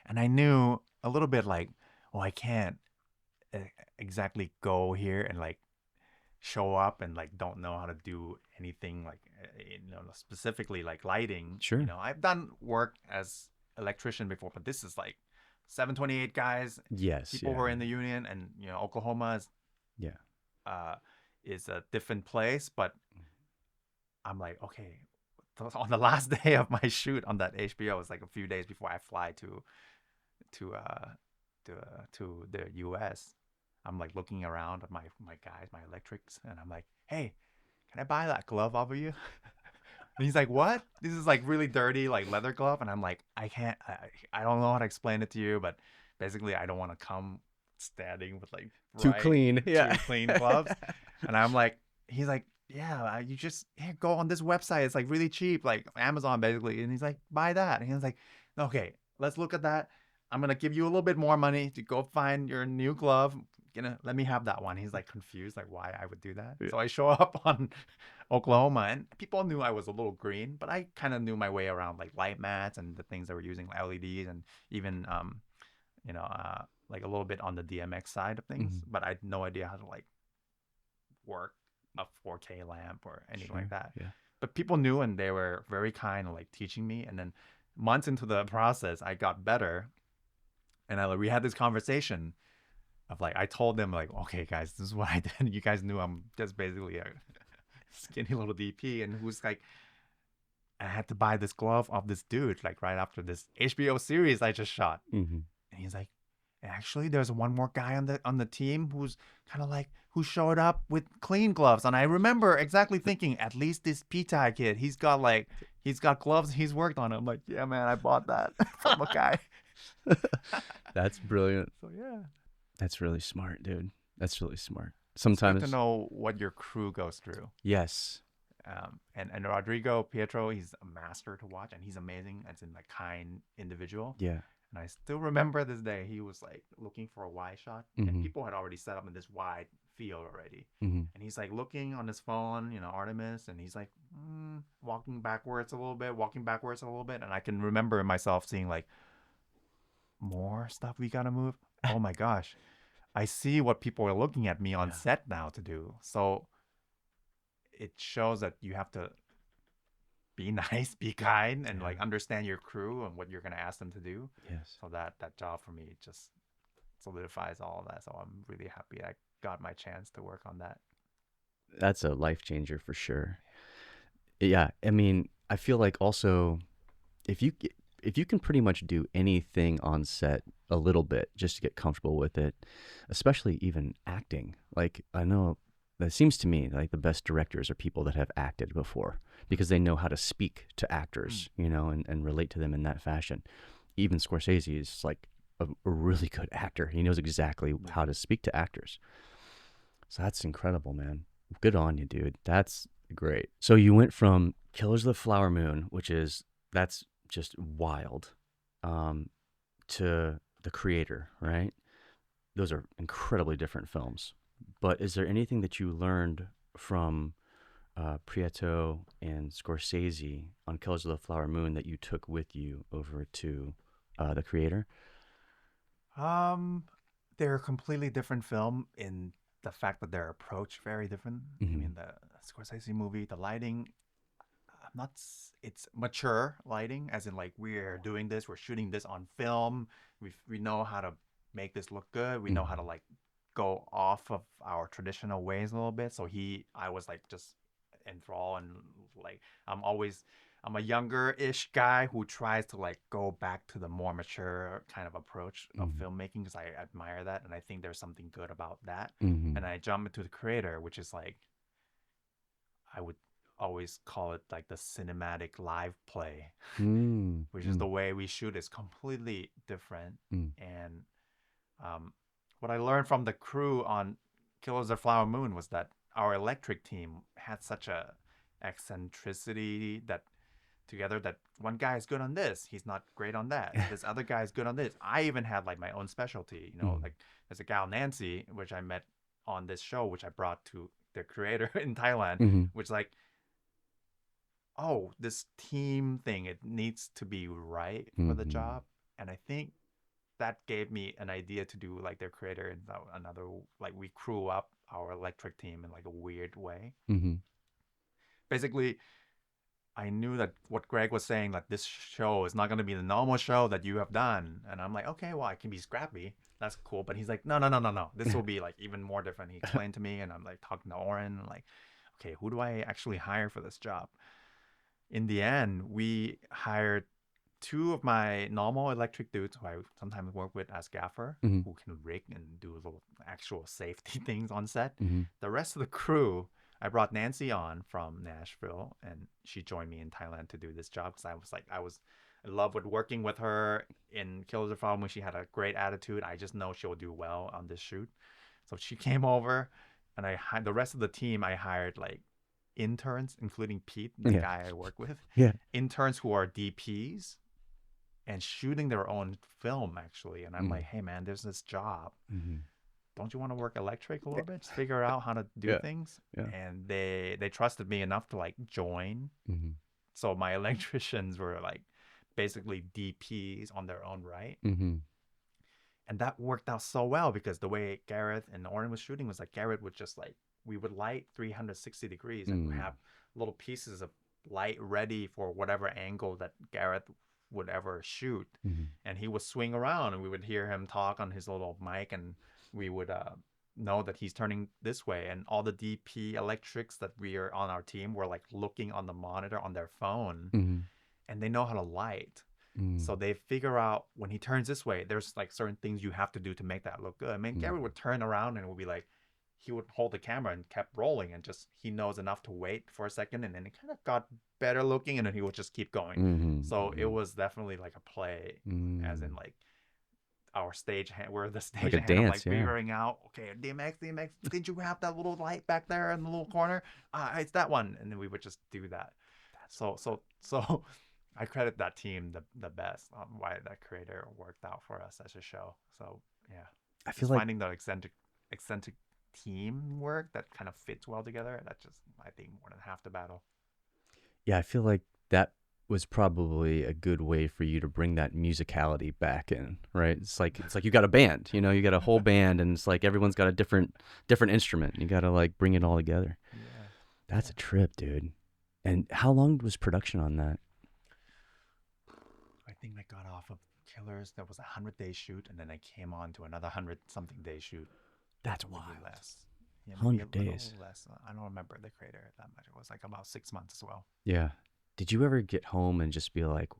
and I knew a little bit like, oh, I can't uh, exactly go here and like show up and like don't know how to do anything like specifically like lighting. Sure. I've done work as electrician before, but this is like 728 guys, Yes. people who Yeah. are in the union, and Oklahoma Yeah. uh, is a different place. But I'm like, okay, on the last day of my shoot on that HBO, it's like a few days before I fly to uh to the US. I'm like looking around at my guys, my electrics, and I'm like, hey, can I buy that glove off of you? And he's like, what? This is like really dirty, like leather glove. And I'm like, I can't, I don't know how to explain it to you, but basically, I don't want to come standing with like Too clean. too Yeah. clean gloves. And I'm like, he's like, yeah, you just go on this website. It's like really cheap, like Amazon basically. And he's like, buy that. And he's like, okay, let's look at that. I'm gonna give you a little bit more money to go find your new glove. Let me have that one. He's like confused, like why I would do that. Yeah. So I show up on Oklahoma, and people knew I was a little green, but I kind of knew my way around like light mats and the things that were using LEDs, and even like a little bit on the DMX side of things. Mhm. But I had no idea how to like work a 4K lamp or anything Sure. like that. Yeah. But people knew, and they were very kind of like teaching me. And then months into the process, I got better, and we had this conversation of like, I told them like, okay guys, this is what I did. You guys knew I'm just basically a skinny little DP, and who's like, I had to buy this glove off this dude like right after this HBO series I just shot. Mm-hmm. And he's like, actually, there's one more guy on the team who's kind of like, who showed up with clean gloves. And I remember exactly thinking, at least this Pithai kid, he's got gloves he's worked on. I'm like, yeah, man, I bought that from a guy. That's brilliant. So yeah, That's really smart, dude. That's really smart. it's good to Sometimes, know what your crew goes through. yes. And Rodrigo Prieto, he's a master to watch, and he's amazing as in like kind individual. Yeah. And I still remember this day, he was like looking for a wide shot, Mhm. and people had already set up in this wide field already. Mm-hmm. And he's like looking on his phone, Artemis, and he's like walking backwards a little bit. And I can remember myself seeing like, more stuff we gotta move. Oh my gosh. I see what people are looking at me on Yeah. set now to do. So it shows that you have to be nice, be kind, and like Yeah. understand your crew and what you're gonna ask them to do. Yes. So that job for me just solidifies all of that. So I'm really happy I got my chance to work on that. That's a life changer for sure. Yeah. I mean, I feel like also if you if you can pretty much do anything on set a little bit just to get comfortable with it, especially even acting. Like I know it seems to me like the best directors are people that have acted before because they know how to speak to Mm. actors, you know, and relate to them in that fashion. Even Scorsese is like a really good actor. He knows exactly Yeah. how to speak to actors. So that's incredible, man. Good on you, dude. That's great. So you went from Killers of the Flower Moon, which is that's just wild, um, to The Creator, right? Those are incredibly different films. But is there anything that you learned from Prieto and Scorsese on Killers of the Flower Moon that you took with you over to The Creator? Um, they're a completely different film in the fact that their approach very different. I Mm-hmm. mean, the Scorsese movie, the lighting, I'm not. It's mature lighting, as in like we're doing this, we're shooting this on film. We know how to make this look good. We know how to Mm-hmm. like go off of our traditional ways a little bit. So I was like just enthralled and like I'm always I'm a younger-ish guy who tries to like go back to the more mature kind of approach of Mm-hmm. filmmaking because I admire that and I think there's something good about that. Mm-hmm. And I jump into the creator, which is like I would always call it like the cinematic live play, which is Mm-hmm. the way we shoot is completely different. Mm-hmm. And um, what I learned from the crew on Killers of the Flower Moon was that our electric team had such a eccentricity that together that one guy is good on this, he's not great on that. This other guy is good on this. I even had like my own specialty, like there's a gal Nancy, which I met on this show, which I brought to the creator in Thailand, Mm-hmm. which like this team thing, it needs to be right for the Mm-hmm. job. And I think that gave me an idea to do like their creator and another, like we crew up our electric team in like a weird way. Mm-hmm. Basically, I knew that what Greg was saying, like this show is not going to be the normal show that you have done. And I'm like, okay, well, I can be scrappy. That's cool. But he's like, no, no, no, no, no. This will be like even more different. He explained to me, and I'm like talking to Oren, like, okay, who do I actually hire for this job? In the end, we hired two of my normal electric dudes who I sometimes work with as gaffer, Mm-hmm. who can rig and do little actual safety things on set. Mm-hmm. The rest of the crew, I brought Nancy on from Nashville, and she joined me in Thailand to do this job because I was in love with working with her in Killers of Problem when she had a great attitude. I just know she'll do well on this shoot. So she came over, and the rest of the team I hired like interns, including Pete, the Yeah. guy I work with, Yeah. interns who are DPs and shooting their own film actually. And I'm Mm-hmm. like, hey man, there's this job. Mm-hmm. Don't you want to work electric a little bit? Just figure out how to do Yeah. things. Yeah. And they trusted me enough to like join. Mm-hmm. So my electricians were like basically DPs on their own right. Mm-hmm. And that worked out so well because the way Gareth and Oren was shooting was like Gareth would just like we would light 360 degrees and Mm-hmm. have little pieces of light ready for whatever angle that Gareth would ever shoot. Mm-hmm. And he would swing around and we would hear him talk on his little mic and we would know that he's turning this way. And all the DP electrics that we are on our team were like looking on the monitor on their phone Mm-hmm. and they know how to light. Mm-hmm. So they figure out when he turns this way, there's like certain things you have to do to make that look good. I mean, Gary would turn around and it would be like, he would hold the camera and kept rolling and just, he knows enough to wait for a second. And then it kind of got better looking and then he would just keep going. Mm-hmm. So it Mm-hmm. was definitely like a play, as in like our stage hand, we're the Like stage a hand of like dance, yeah. figuring out, okay, DMX, did you have that little light back there in the little corner? It's that one. And then we would just do that. So I credit that team the best on why that creator worked out for us as a show. So yeah, I feel just like finding the eccentric teamwork that kind of fits well together. That's just I think more than half the battle. yeah, I feel like that was probably a good way for you to bring that musicality back in, right? It's like you got a band, you got a whole band, and it's like everyone's got a different instrument. You got to like bring it all together. Yeah. That's Yeah. a trip, dude. And how long was production on that? I think I got off of Killers. That was a 100-day shoot, and then I came on to another 100-something day shoot. That's Maybe wild. less. Yeah, maybe a 100 days. little less. I don't remember the creator that much. It was like about 6 months as well. Yeah. Did you ever get home and just be like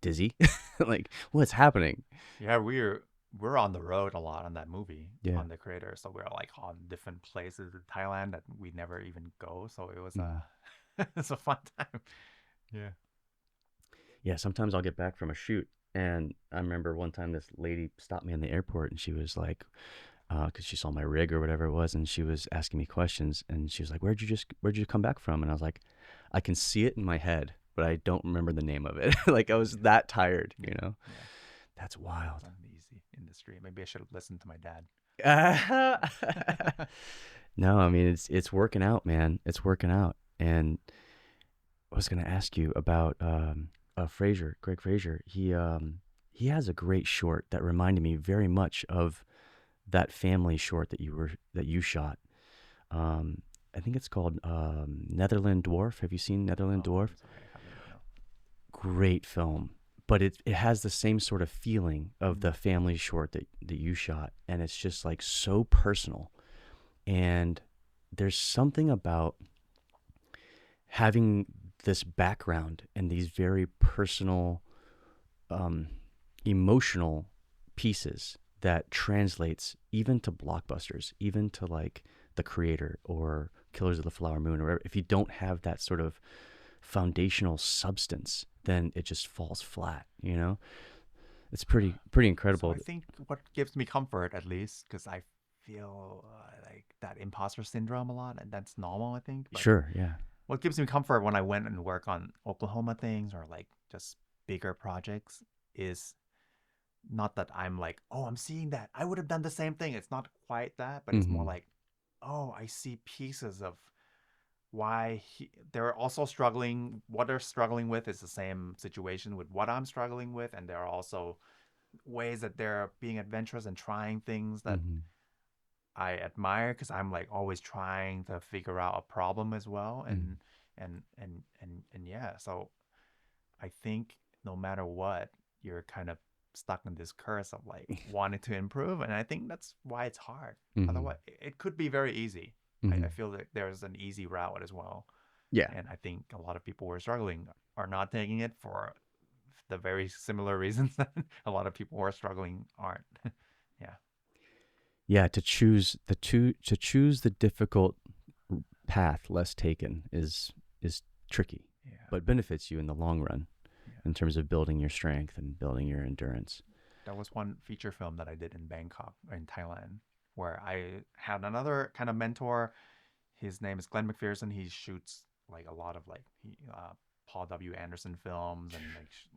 dizzy? Like, what's happening? Yeah, we're on the road a lot on that movie Yeah. on the creator, so we're like on different places in Thailand that we never even go. So it was Mhm. it's a fun time. Yeah. Yeah, sometimes I'll get back from a shoot, and I remember one time this lady stopped me in the airport, and she was like, because she saw my rig or whatever it was, and she was asking me questions, and she was like, where'd you come back from? And I was like, I can see it in my head, but I don't remember the name of it. Like I was Yeah. that tired, you Yeah. know? Yeah. That's Yeah. wild. It's an easy industry. Maybe I should have listened to my dad. No, I mean it's working out, man. It's working out. And I was gonna ask you about Fraser, Greig Fraser. He has a great short that reminded me very much of that family short that you shot. Um, I think it's called Netherland Dwarf. Have you seen Netherland Oh, Dwarf? I'm sorry, I haven't. No. Great film, but it has the same sort of feeling of Mm. the family short that you shot, and it's just like so personal. And there's something about having this background and these very personal, um, emotional pieces that translates even to blockbusters, even to like The Creator or Killers of the Flower Moon, or whatever. If you don't have that sort of foundational substance, then it just falls flat. It's pretty So incredible. I think what gives me comfort, at least, because I feel like that imposter syndrome a lot, and that's normal, I think. But Sure, yeah. what gives me comfort when I went and work on Oklahoma things or like just bigger projects is not that I'm like, oh, I'm seeing that. I would have done the same thing. It's not quite that, but it's more Mm-hmm. like, oh, I see pieces of they're also struggling. What they're struggling with is the same situation with what I'm struggling with. And there are also ways that they're being adventurous and trying things that Mm-hmm. I admire because I'm like always trying to figure out a problem as well. Mm-hmm. And yeah, so I think no matter what, you're kind of stuck in this curse of like wanting to improve. And I think that's why it's hard. Mm-hmm. Otherwise, it could be very easy. Mm-hmm. I feel that there's an easy route as well. Yeah. And I think a lot of people who are struggling are not taking it for the very similar reasons that a lot of people who are struggling aren't. Yeah. Yeah, to choose the difficult path less taken is tricky, Yeah. but benefits you in the long run Yeah. in terms of building your strength and building your endurance. That was one feature film that I did in Bangkok, in Thailand, where I had another kind of mentor. His name is Glenn McPherson. He shoots like a lot of Paul W. Anderson films and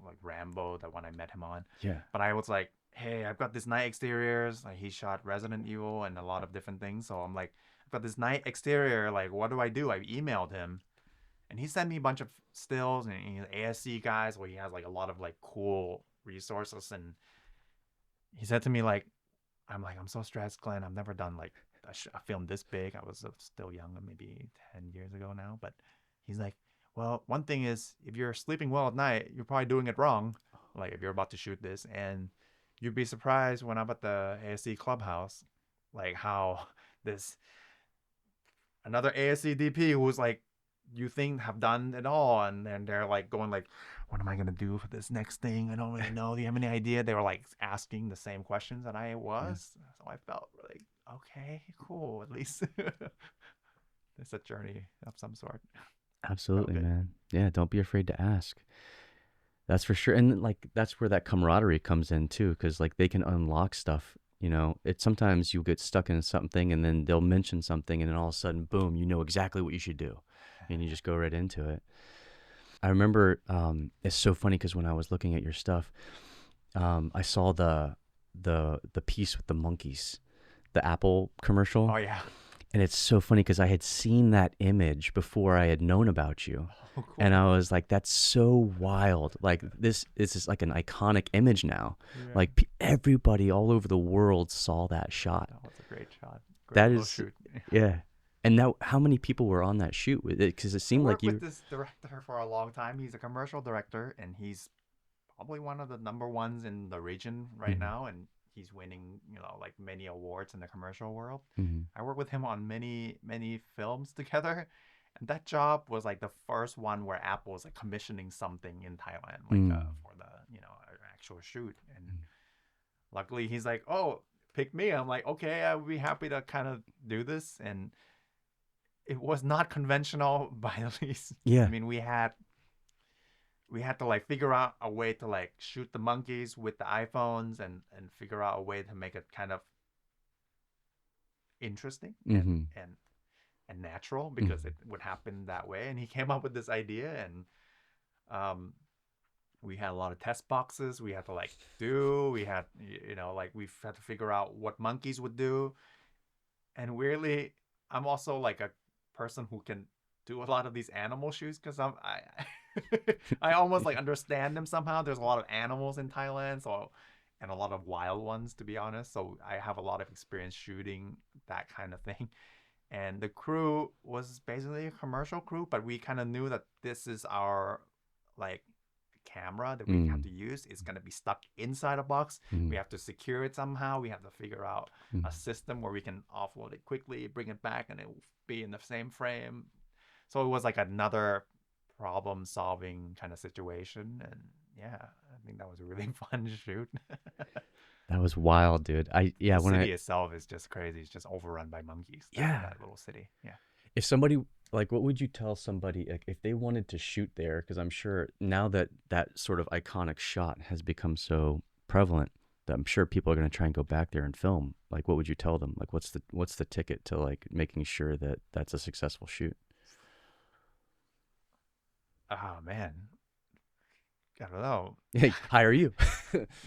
like Rambo, that one I met him on. Yeah. But I was like, hey, I've got this night exteriors. Like he shot Resident Evil and a lot of different things. So I'm like, I've got this night exterior. Like, what do? I emailed him, and he sent me a bunch of stills and he's ASC guys where he has like a lot of like cool resources. And he said to me like, I'm so stressed, Glenn. I've never done like a film this big. I was still young, maybe 10 years ago now. But he's like, well, one thing is if you're sleeping well at night, you're probably doing it wrong. Like if you're about to shoot this, and you'd be surprised when I'm at the ASC clubhouse, like how this another ASC DP who's like, you think have done it all, and then they're like going like, what am I gonna do for this next thing? I don't really know. Do you have any idea? They were like asking the same questions that I Yeah. was, so I felt like, okay, cool. At least it's a journey of some sort. Felt Absolutely, good. man. Yeah, don't be afraid to ask. That's for sure. And like that's where that camaraderie comes in too, cuz like they can unlock stuff. It sometimes you get stuck in something and then they'll mention something and then all of a sudden boom, you know exactly what you should do. And you just go right into it. I remember it's so funny cuz when I was looking at your stuff, I saw the piece with the monkeys, the Apple commercial, Oh yeah. And it's so funny because I had seen that image before I had known about you. Oh, And cool. I was like, that's so wild. Like, this is like an iconic image now. Yeah. Like, everybody all over the world saw that shot. That was a great shot. Great That little is, shoot. yeah. And now, how many people were on that shoot? Because it I seemed like worked with you. this director for a long time. He's a commercial director, and he's probably one of the number ones in the region right Mhm, now, and he's winning, like many awards in the commercial world. mhm, I worked with him on many films together, and that job was like the first one where Apple was like commissioning something in Thailand, like mm, for the actual shoot. And luckily, he's like, "Oh, pick me." I'm like, "Okay, I would be happy to kind of do this." And it was not conventional by the least. I yeah. mean, we had to like figure out a way to like shoot the monkeys with the iPhones and figure out a way to make it kind of interesting Hmm. and natural because Hmm. it would happen that way. And he came up with this idea, and um, we had a lot of test boxes. We had to like we had like we had to figure out what monkeys would do. And weirdly, I'm also like a person who can do a lot of these animal shoots because I almost like understand them somehow. There's a lot of animals in Thailand, so and a lot of wild ones to be honest. So I have a lot of experience shooting that kind of thing. And the crew was basically a commercial crew, but we kind of knew that this is our like camera that we have Mm, to use. It's going to be stuck inside a box. We mm, have to secure it somehow. We have to figure out mm. a system where we can offload it quickly, bring it back, and it will be in the same frame. So it was like another problem solving kind of situation. And yeah, I think that was a really fun shoot. That was wild, dude. Yeah, The when I, city itself is just crazy. It's just overrun by monkeys, yeah. that little city. Yeah. If somebody, like, what would you tell somebody, like, if they wanted to shoot there? Because I'm sure now that that sort of iconic shot has become so prevalent, that I'm sure people are going to try and go back there and film. Like, what would you tell them? Like, what's the ticket to like making sure that that's a successful shoot? Oh man, I don't know. Hey, hire you.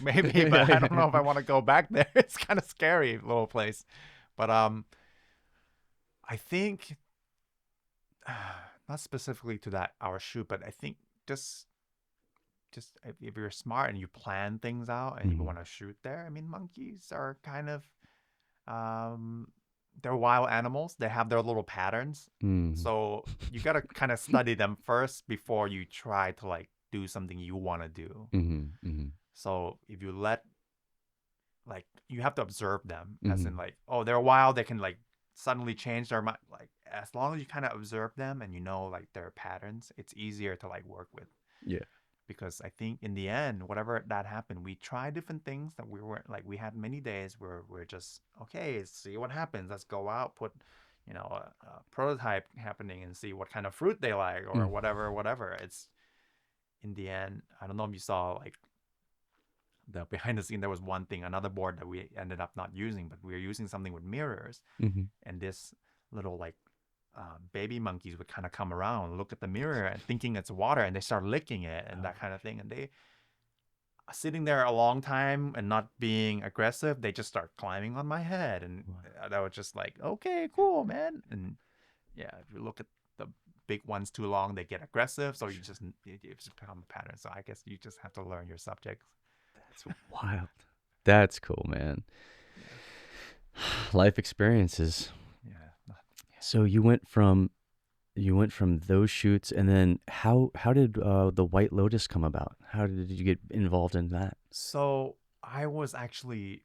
Maybe, but I don't know if I want to go back there. It's kind of scary little place. But I think not specifically to that our shoot, but I think just if you're smart and you plan things out and you Mhm, want to shoot there, I mean monkeys are kind of um they're wild animals. They have their little patterns. mhm, So you got to kind of study them first before you try to like do something you want to do. mhm, mhm, So if you let like you have to observe them as in mhm. like oh they're wild they can like suddenly change their mind like as long as you kind of observe them and you know like their patterns it's easier to like work with Yeah. because I think in the end whatever that happened we tried different things that we weren't like we had many days where we're just okay see what happens let's go out put a prototype happening and see what kind of fruit they like or Mm. whatever it's in the end I don't know if you saw like the behind the scene there was one thing another board that we ended up not using but we were using something with mirrors Mhm. and this little like baby monkeys would kind of come around look at the mirror and thinking it's water and they start licking it and Oh, that kind of thing and they sitting there a long time and not being aggressive they just start climbing on my head and wow. that was just like okay cool man and yeah if you look at the big ones too long they get aggressive so you Sure. just it's become a pattern so I guess you just have to learn your subjects. That's wild. That's cool, man. Yeah. Life experiences. Yeah. So you went from those shoots, and then how did the White Lotus come about? How did you get involved in that? So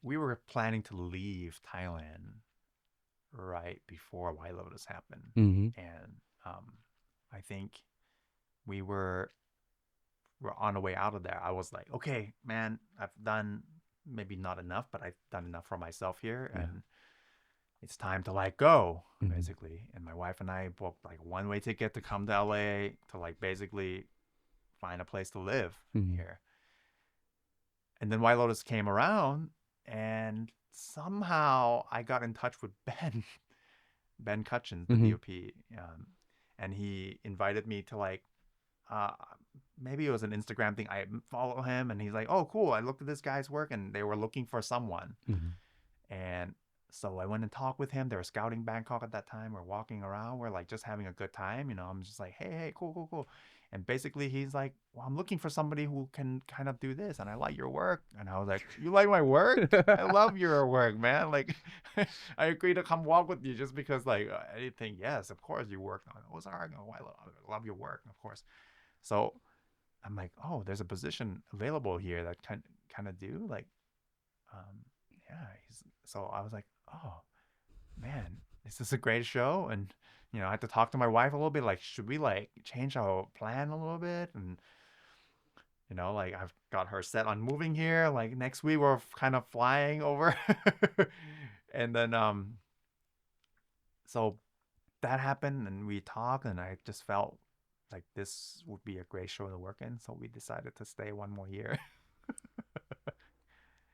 we were planning to leave Thailand right before White Lotus happened. Mm-hmm. And I think we were on the way out of there. I was like, okay, man, I've done maybe not enough, but I've done enough for myself here. Yeah. And it's time to like go, Mm-hmm. basically. And my wife and I booked like one way ticket to come to LA to like basically find a place to live Mm-hmm. here. And then White Lotus came around, and somehow I got in touch with Ben, Ben Cutchins, the Mm-hmm. DOP, and he invited me to like, uh, maybe it was an Instagram thing. I follow him, and he's like, "Oh, cool! I looked at this guy's work, and they were looking for someone." Mm-hmm. And So I went and talked with him. They were scouting Bangkok at that time. We're walking around. We're like just having a good time. I'm just like, hey, cool, cool, cool. And basically, he's like, well, I'm looking for somebody who can kind of do this, and I like your work. And I was like, you like my work? I love your work, man. Like, I agree to come walk with you just because, like, I think, yes, of course you work on Ozark. Oh, I love your work, of course. So I'm like, oh, there's a position available here that kind of do like, um, yeah. So I was like, oh man, this is a great show. And I had to talk to my wife a little bit, like, should we like change our plan a little bit? And like I've got her set on moving here. Like next week we're kind of flying over. And then so that happened and we talked and I just felt like this would be a great show to work in. So we decided to stay one more year.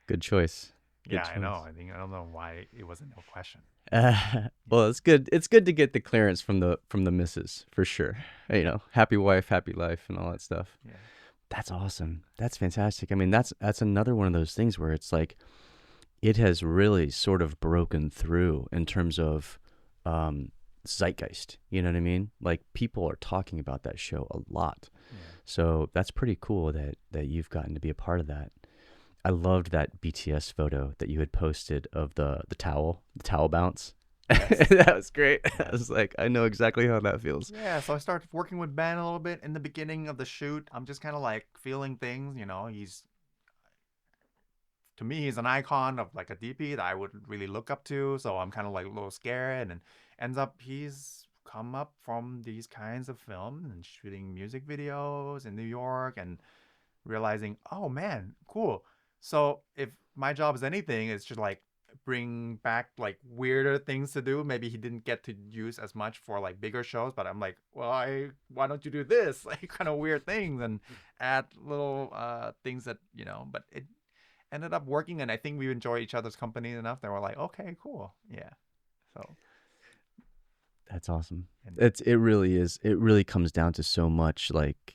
Good choice. Good Yeah, I know. choice. I don't know why it wasn't no question. Well, it's good. It's good to get the clearance from the missus for sure. Happy wife, happy life, and all that stuff. Yeah. That's awesome. That's fantastic. I mean, that's another one of those things where it's like it has really sort of broken through in terms of zeitgeist. You know what I mean? Like people are talking about that show a lot. Yeah. So that's pretty cool that you've gotten to be a part of that. I loved that BTS photo that you had posted of the towel bounce. Yes. That was great. I Yes. was like, I know exactly how that feels. Yeah, so I started working with Ben a little bit in the beginning of the shoot. I'm just kind of like feeling things, to me, he's an icon of like a DP that I would really look up to. So I'm kind of like a little scared. And ends up he's come up from these kinds of films and shooting music videos in New York and realizing, oh man, cool. So if my job is anything, it's just like bring back like weirder things to do. Maybe he didn't get to use as much for like bigger shows, but I'm like, well, why don't you do this? Like kind of weird things and add little things that, but it ended up working and I think we enjoy each other's company enough that we're like, okay, cool. Yeah. So That's awesome. and It really is. It really comes down to so much like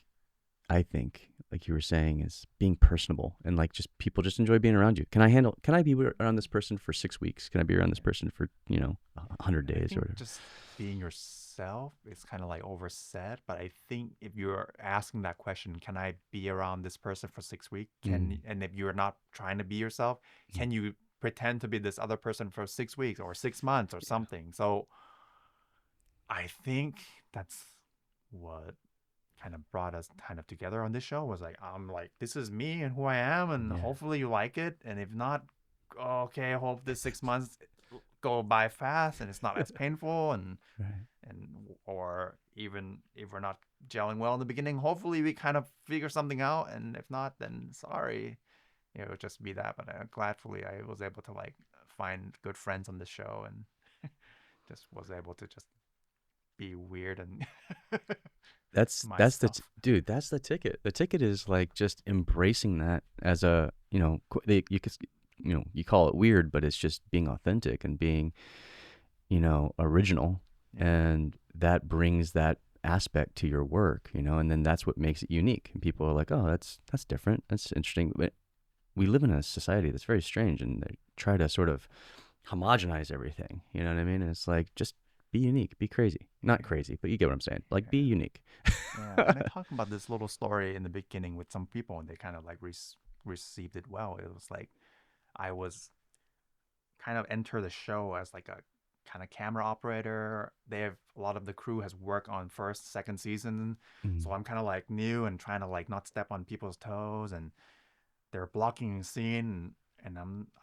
I think, like you were saying, is being personable and like just people just enjoy being around you. Can I be around this person for 6 weeks? Can I be around this yeah. person for, 100 And I days or think whatever? just being yourself is kind of like overset. But I think if you're asking that question, can I be around this person for 6 weeks? Mm. And if you're not trying to be yourself, Mm. can you pretend to be this other person for 6 weeks or 6 months or Yeah. something? So I think that's what kind of brought us kind of together on this show was like, I'm like, this is me and who I am, and Yeah. hopefully you like it. And if not, okay, I hope this 6 months go by fast and it's not as painful Right. and or even if we're not gelling well in the beginning, hopefully we kind of figure something out. And if not, then sorry, it would just be that. But gladfully I was able to like find good friends on the show and just was able to just be weird and myself. Dude, that's the ticket. The ticket is like just embracing that as a, you could, you call it weird, but it's just being authentic and being, original. Yeah. And that brings that aspect to your work, and then that's what makes it unique. And people are like, oh, that's different. That's interesting. But we live in a society that's very strange and they try to sort of homogenize everything. You know what I mean? And it's like, just be unique, be crazy. Not Yeah. crazy, but you get what I'm saying. Like, be Yeah. unique. Yeah. And I talked about this little story in the beginning with some people and they kind of like received it well. It was like I was kind of enter the show as like a kind of camera operator. They have a lot of the crew has worked on first, second season. So Mm. I'm kind of like new and trying to like not step on people's toes and they're blocking a scene and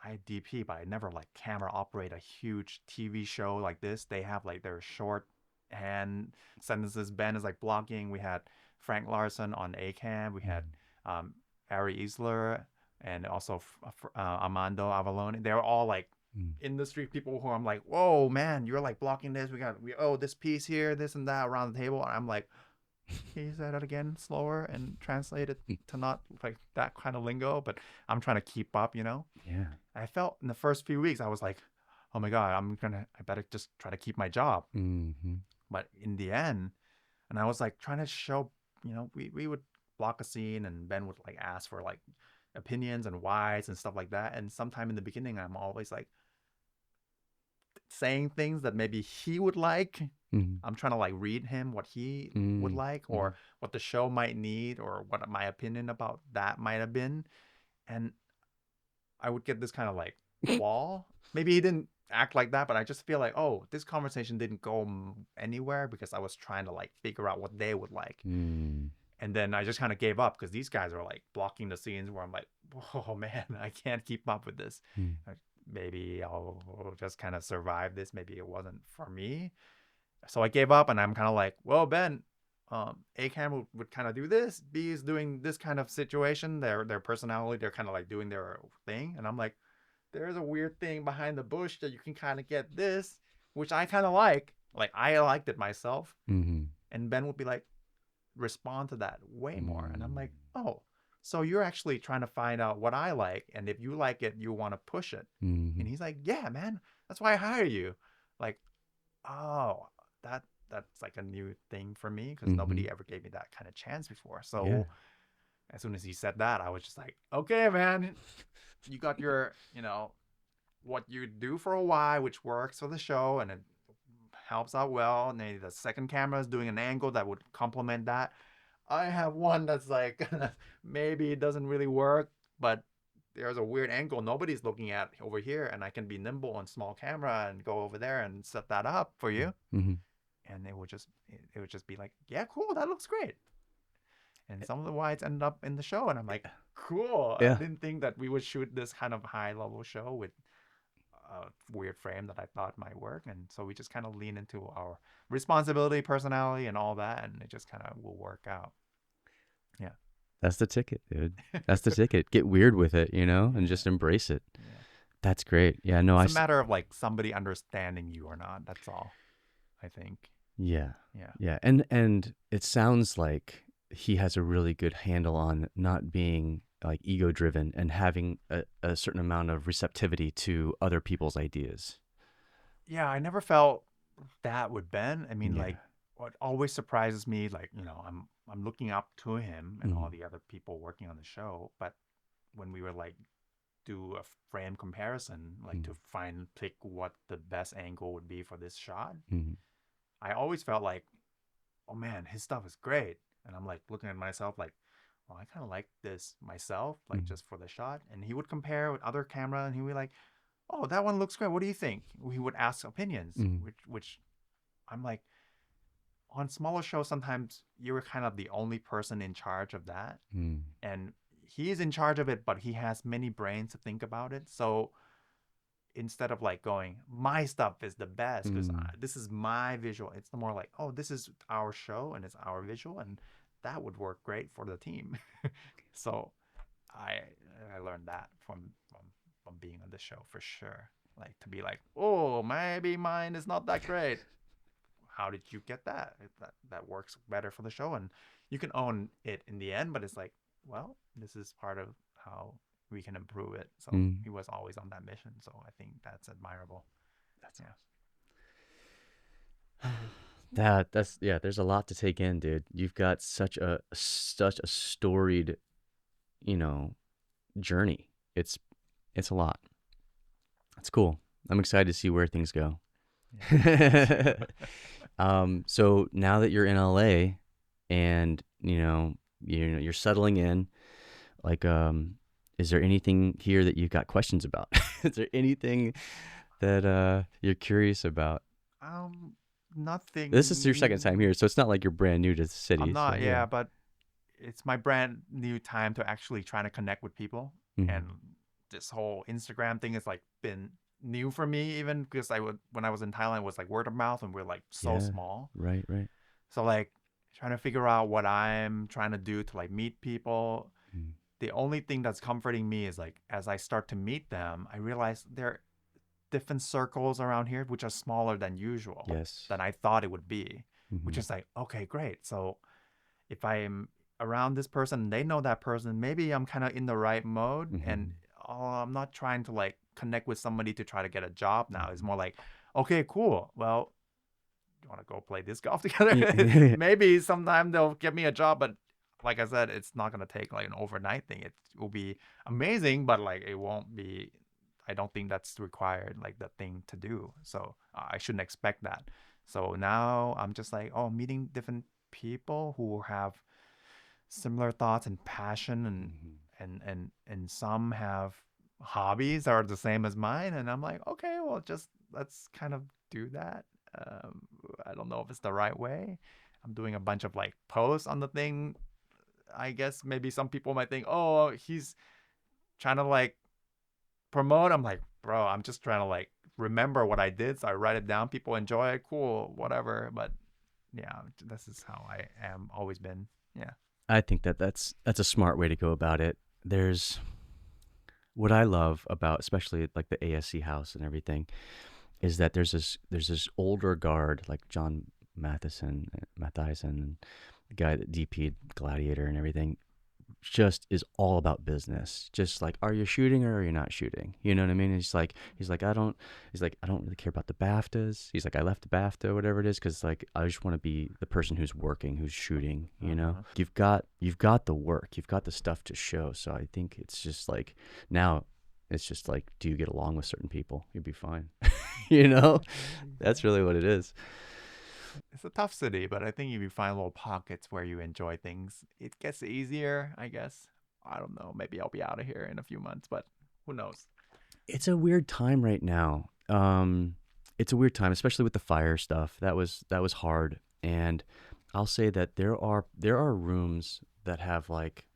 I DP, but I never like camera operate a huge TV show like this. They have like their short hand sentences. Ben is like blocking. We had Frank Larson on A cam. We had Mm. um, Ari Isler and also Armando Avalone. They're all like Mm. industry people who I'm like, whoa, man, you're like blocking this. We this piece here, this and that around the table. And I'm like, can you say that again slower and translate it to not like that kind of lingo? But I'm trying to keep up. Yeah. I felt in the first few weeks, I was like, oh my God, I better just try to keep my job. Mm-hmm. But in the end, and I was like trying to show, we would block a scene and Ben would like ask for like opinions and whys and stuff like that. And sometime in the beginning, I'm always like, saying things that maybe he would like. Mm-hmm. I'm trying to like read him what he would like, Mm-hmm. or what the show might need, or what my opinion about that might have been. And I would get this kind of like wall. Maybe he didn't act like that, but I just feel like, oh, this conversation didn't go anywhere because I was trying to like figure out what they would like. Mm. And then I just kind of gave up because these guys are like blocking the scenes where I'm like, oh man, I can't keep up with this. Mm. Maybe I'll just kind of survive this. Maybe it wasn't for me. So I gave up, and I'm kind of like, well, Ben, A cam would kind of do this. B is doing this kind of situation. Their personality, they're kind of like doing their thing. And I'm like, there's a weird thing behind the bush that you can kind of get this, which I kind of like. Like I liked it myself. Mm-hmm. And Ben would be like, respond to that way more. And I'm like, oh, so you're actually trying to find out what I like, and if you like it, you want to push it. Mm-hmm. And he's like, yeah, man, that's why I hire you. Like, oh, that's like a new thing for me because nobody ever gave me that kind of chance before. So as soon as he said that, I was just like, okay, man, you got your, what you do for a while, which works for the show, and it helps out well. And then the second camera is doing an angle that would complement that. I have one that's like maybe it doesn't really work, but there's a weird angle nobody's looking at over here, and I can be nimble on small camera and go over there and set that up for you. Mm-hmm. And it would just be like, yeah, cool, that looks great. And some of the wides ended up in the show, and I'm like, cool. Yeah. I didn't think that we would shoot this kind of high level show with a weird frame that I thought might work. And so we just kind of lean into our responsibility, personality, and all that, and it just kind of will work out. Yeah. That's the ticket, dude. That's the ticket. Get weird with it, and just embrace it. Yeah. That's great. Yeah, no, it's a matter of like somebody understanding you or not. That's all, I think. Yeah. Yeah. Yeah. And it sounds like he has a really good handle on not being like ego driven and having a certain amount of receptivity to other people's ideas. Yeah, I never felt that with Ben. I mean, like what always surprises me, like, I'm looking up to him and all the other people working on the show, but when we were like do a frame comparison, like to pick what the best angle would be for this shot, I always felt like, oh man, his stuff is great. And I'm like looking at myself like, well, I kind of like this myself, like just for the shot. And he would compare with other camera, and he would be like, oh, that one looks great. What do you think? He would ask opinions, which I'm like, on smaller shows, sometimes you're kind of the only person in charge of that. And he's in charge of it, but he has many brains to think about it. So instead of like going, my stuff is the best because this is my visual, it's more like, oh, this is our show and it's our visual, and that would work great for the team. So I learned that from being on the show for sure. Like to be like, oh, maybe mine is not that great. How did you get that? That works better for the show, and you can own it in the end. But it's like, well, this is part of how we can improve it. So he was always on that mission. So I think that's admirable. That's That's there's a lot to take in, dude. You've got such a storied, journey. It's a lot. It's cool. I'm excited to see where things go. Yeah. So now that you're in LA and you're settling in, like is there anything here that you've got questions about? Is there anything that you're curious about? Nothing. This is your second time here, so it's not like you're brand new to the city. I'm not, so, yeah, but it's my brand new time to actually trying to connect with people. And this whole Instagram thing has like been new for me, even because when I was in Thailand, it was like word of mouth, and we're like so small. Right. So like trying to figure out what I'm trying to do to like meet people. The only thing that's comforting me is like as I start to meet them, I realize they're different circles around here, which are smaller than usual. Yes. Than I thought it would be, which is like, okay, great. So if I'm around this person, they know that person, maybe I'm kind of in the right mode, and I'm not trying to like connect with somebody to try to get a job now. It's more like, okay, cool. Well, you want to go play disc golf together? Maybe sometime they'll get me a job, but like I said, it's not going to take like an overnight thing. It will be amazing, but like it won't be, I don't think that's required, like the thing to do. So I shouldn't expect that. So now I'm just like, oh, meeting different people who have similar thoughts and passion, and some have hobbies that are the same as mine, and I'm like, okay, well, just let's kind of do that. um, I don't know if it's the right way. I'm doing a bunch of like posts on the thing. I guess maybe some people might think, oh, he's trying to like promote. I'm like, bro, I'm just trying to like remember what I did, so I write it down. People enjoy it, cool, whatever. But yeah, this is how I am, always been. Yeah. I think that's a smart way to go about it. There's what I love about, especially like the ASC house and everything, is that there's this older guard like John Matheson, the guy that DP'd Gladiator and everything, just is all about business. Just like, are you shooting or are you not shooting? You know what I mean? I don't really care about the BAFTAs. He's like, I left the BAFTA, whatever it is, because like I just want to be the person who's working, who's shooting. You know, you've got the work, you've got the stuff to show. So I think it's just like now. It's just like, do you get along with certain people? You'll be fine. You know, that's really what it is. It's a tough city, but I think if you find little pockets where you enjoy things, it gets easier, I guess. I don't know. Maybe I'll be out of here in a few months, but who knows? It's a weird time right now. It's a weird time, especially with the fire stuff. That was hard. And I'll say that there are rooms that have like,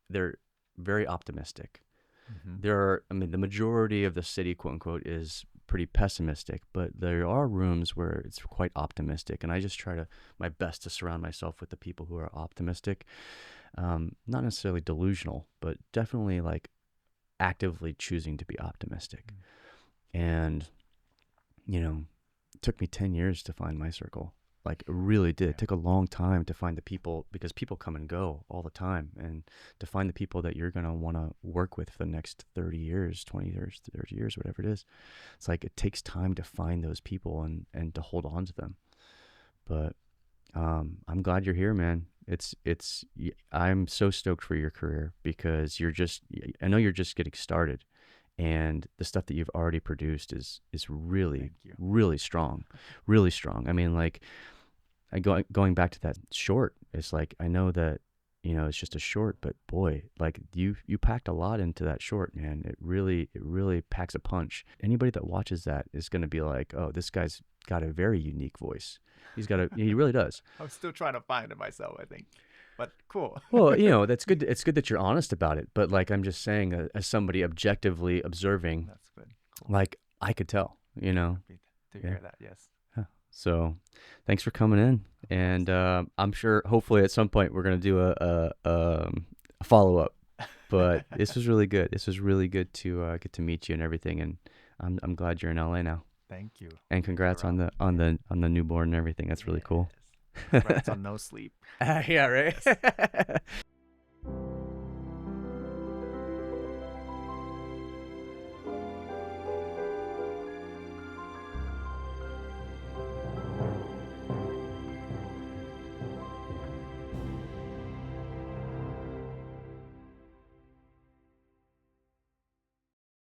they're very optimistic. The majority of the city, quote unquote, is pretty pessimistic, but there are rooms where it's quite optimistic. And I just try my best to surround myself with the people who are optimistic. Not necessarily delusional, but definitely like actively choosing to be optimistic. And, it took me 10 years to find my circle. Like, it really did. It took a long time to find the people, because people come and go all the time. And to find the people that you're going to want to work with for the next 30 years, 20 years, 30 years, whatever it is, it's like it takes time to find those people and to hold on to them. But I'm glad you're here, man. I'm so stoked for your career, because I know you're just getting started. And the stuff that you've already produced is really, really strong, really strong. I mean, like, going back to that short, it's like, I know that, it's just a short, but boy, like you packed a lot into that short, man. It really packs a punch. Anybody that watches that is going to be like, oh, this guy's got a very unique voice. He really does. I'm still trying to find it myself, I think. But cool. Well, that's good. It's good that you're honest about it. But like, I'm just saying, as somebody objectively observing, that's good. Cool. Like, I could tell, Happy to hear that. Yes. So thanks for coming in. And I'm sure, hopefully at some point we're going to do a follow-up. But this was really good. This was really good to get to meet you and everything. And I'm glad you're in LA now. Thank you. And congrats on the newborn and everything. That's really cool. Congrats on no sleep. Yeah, right.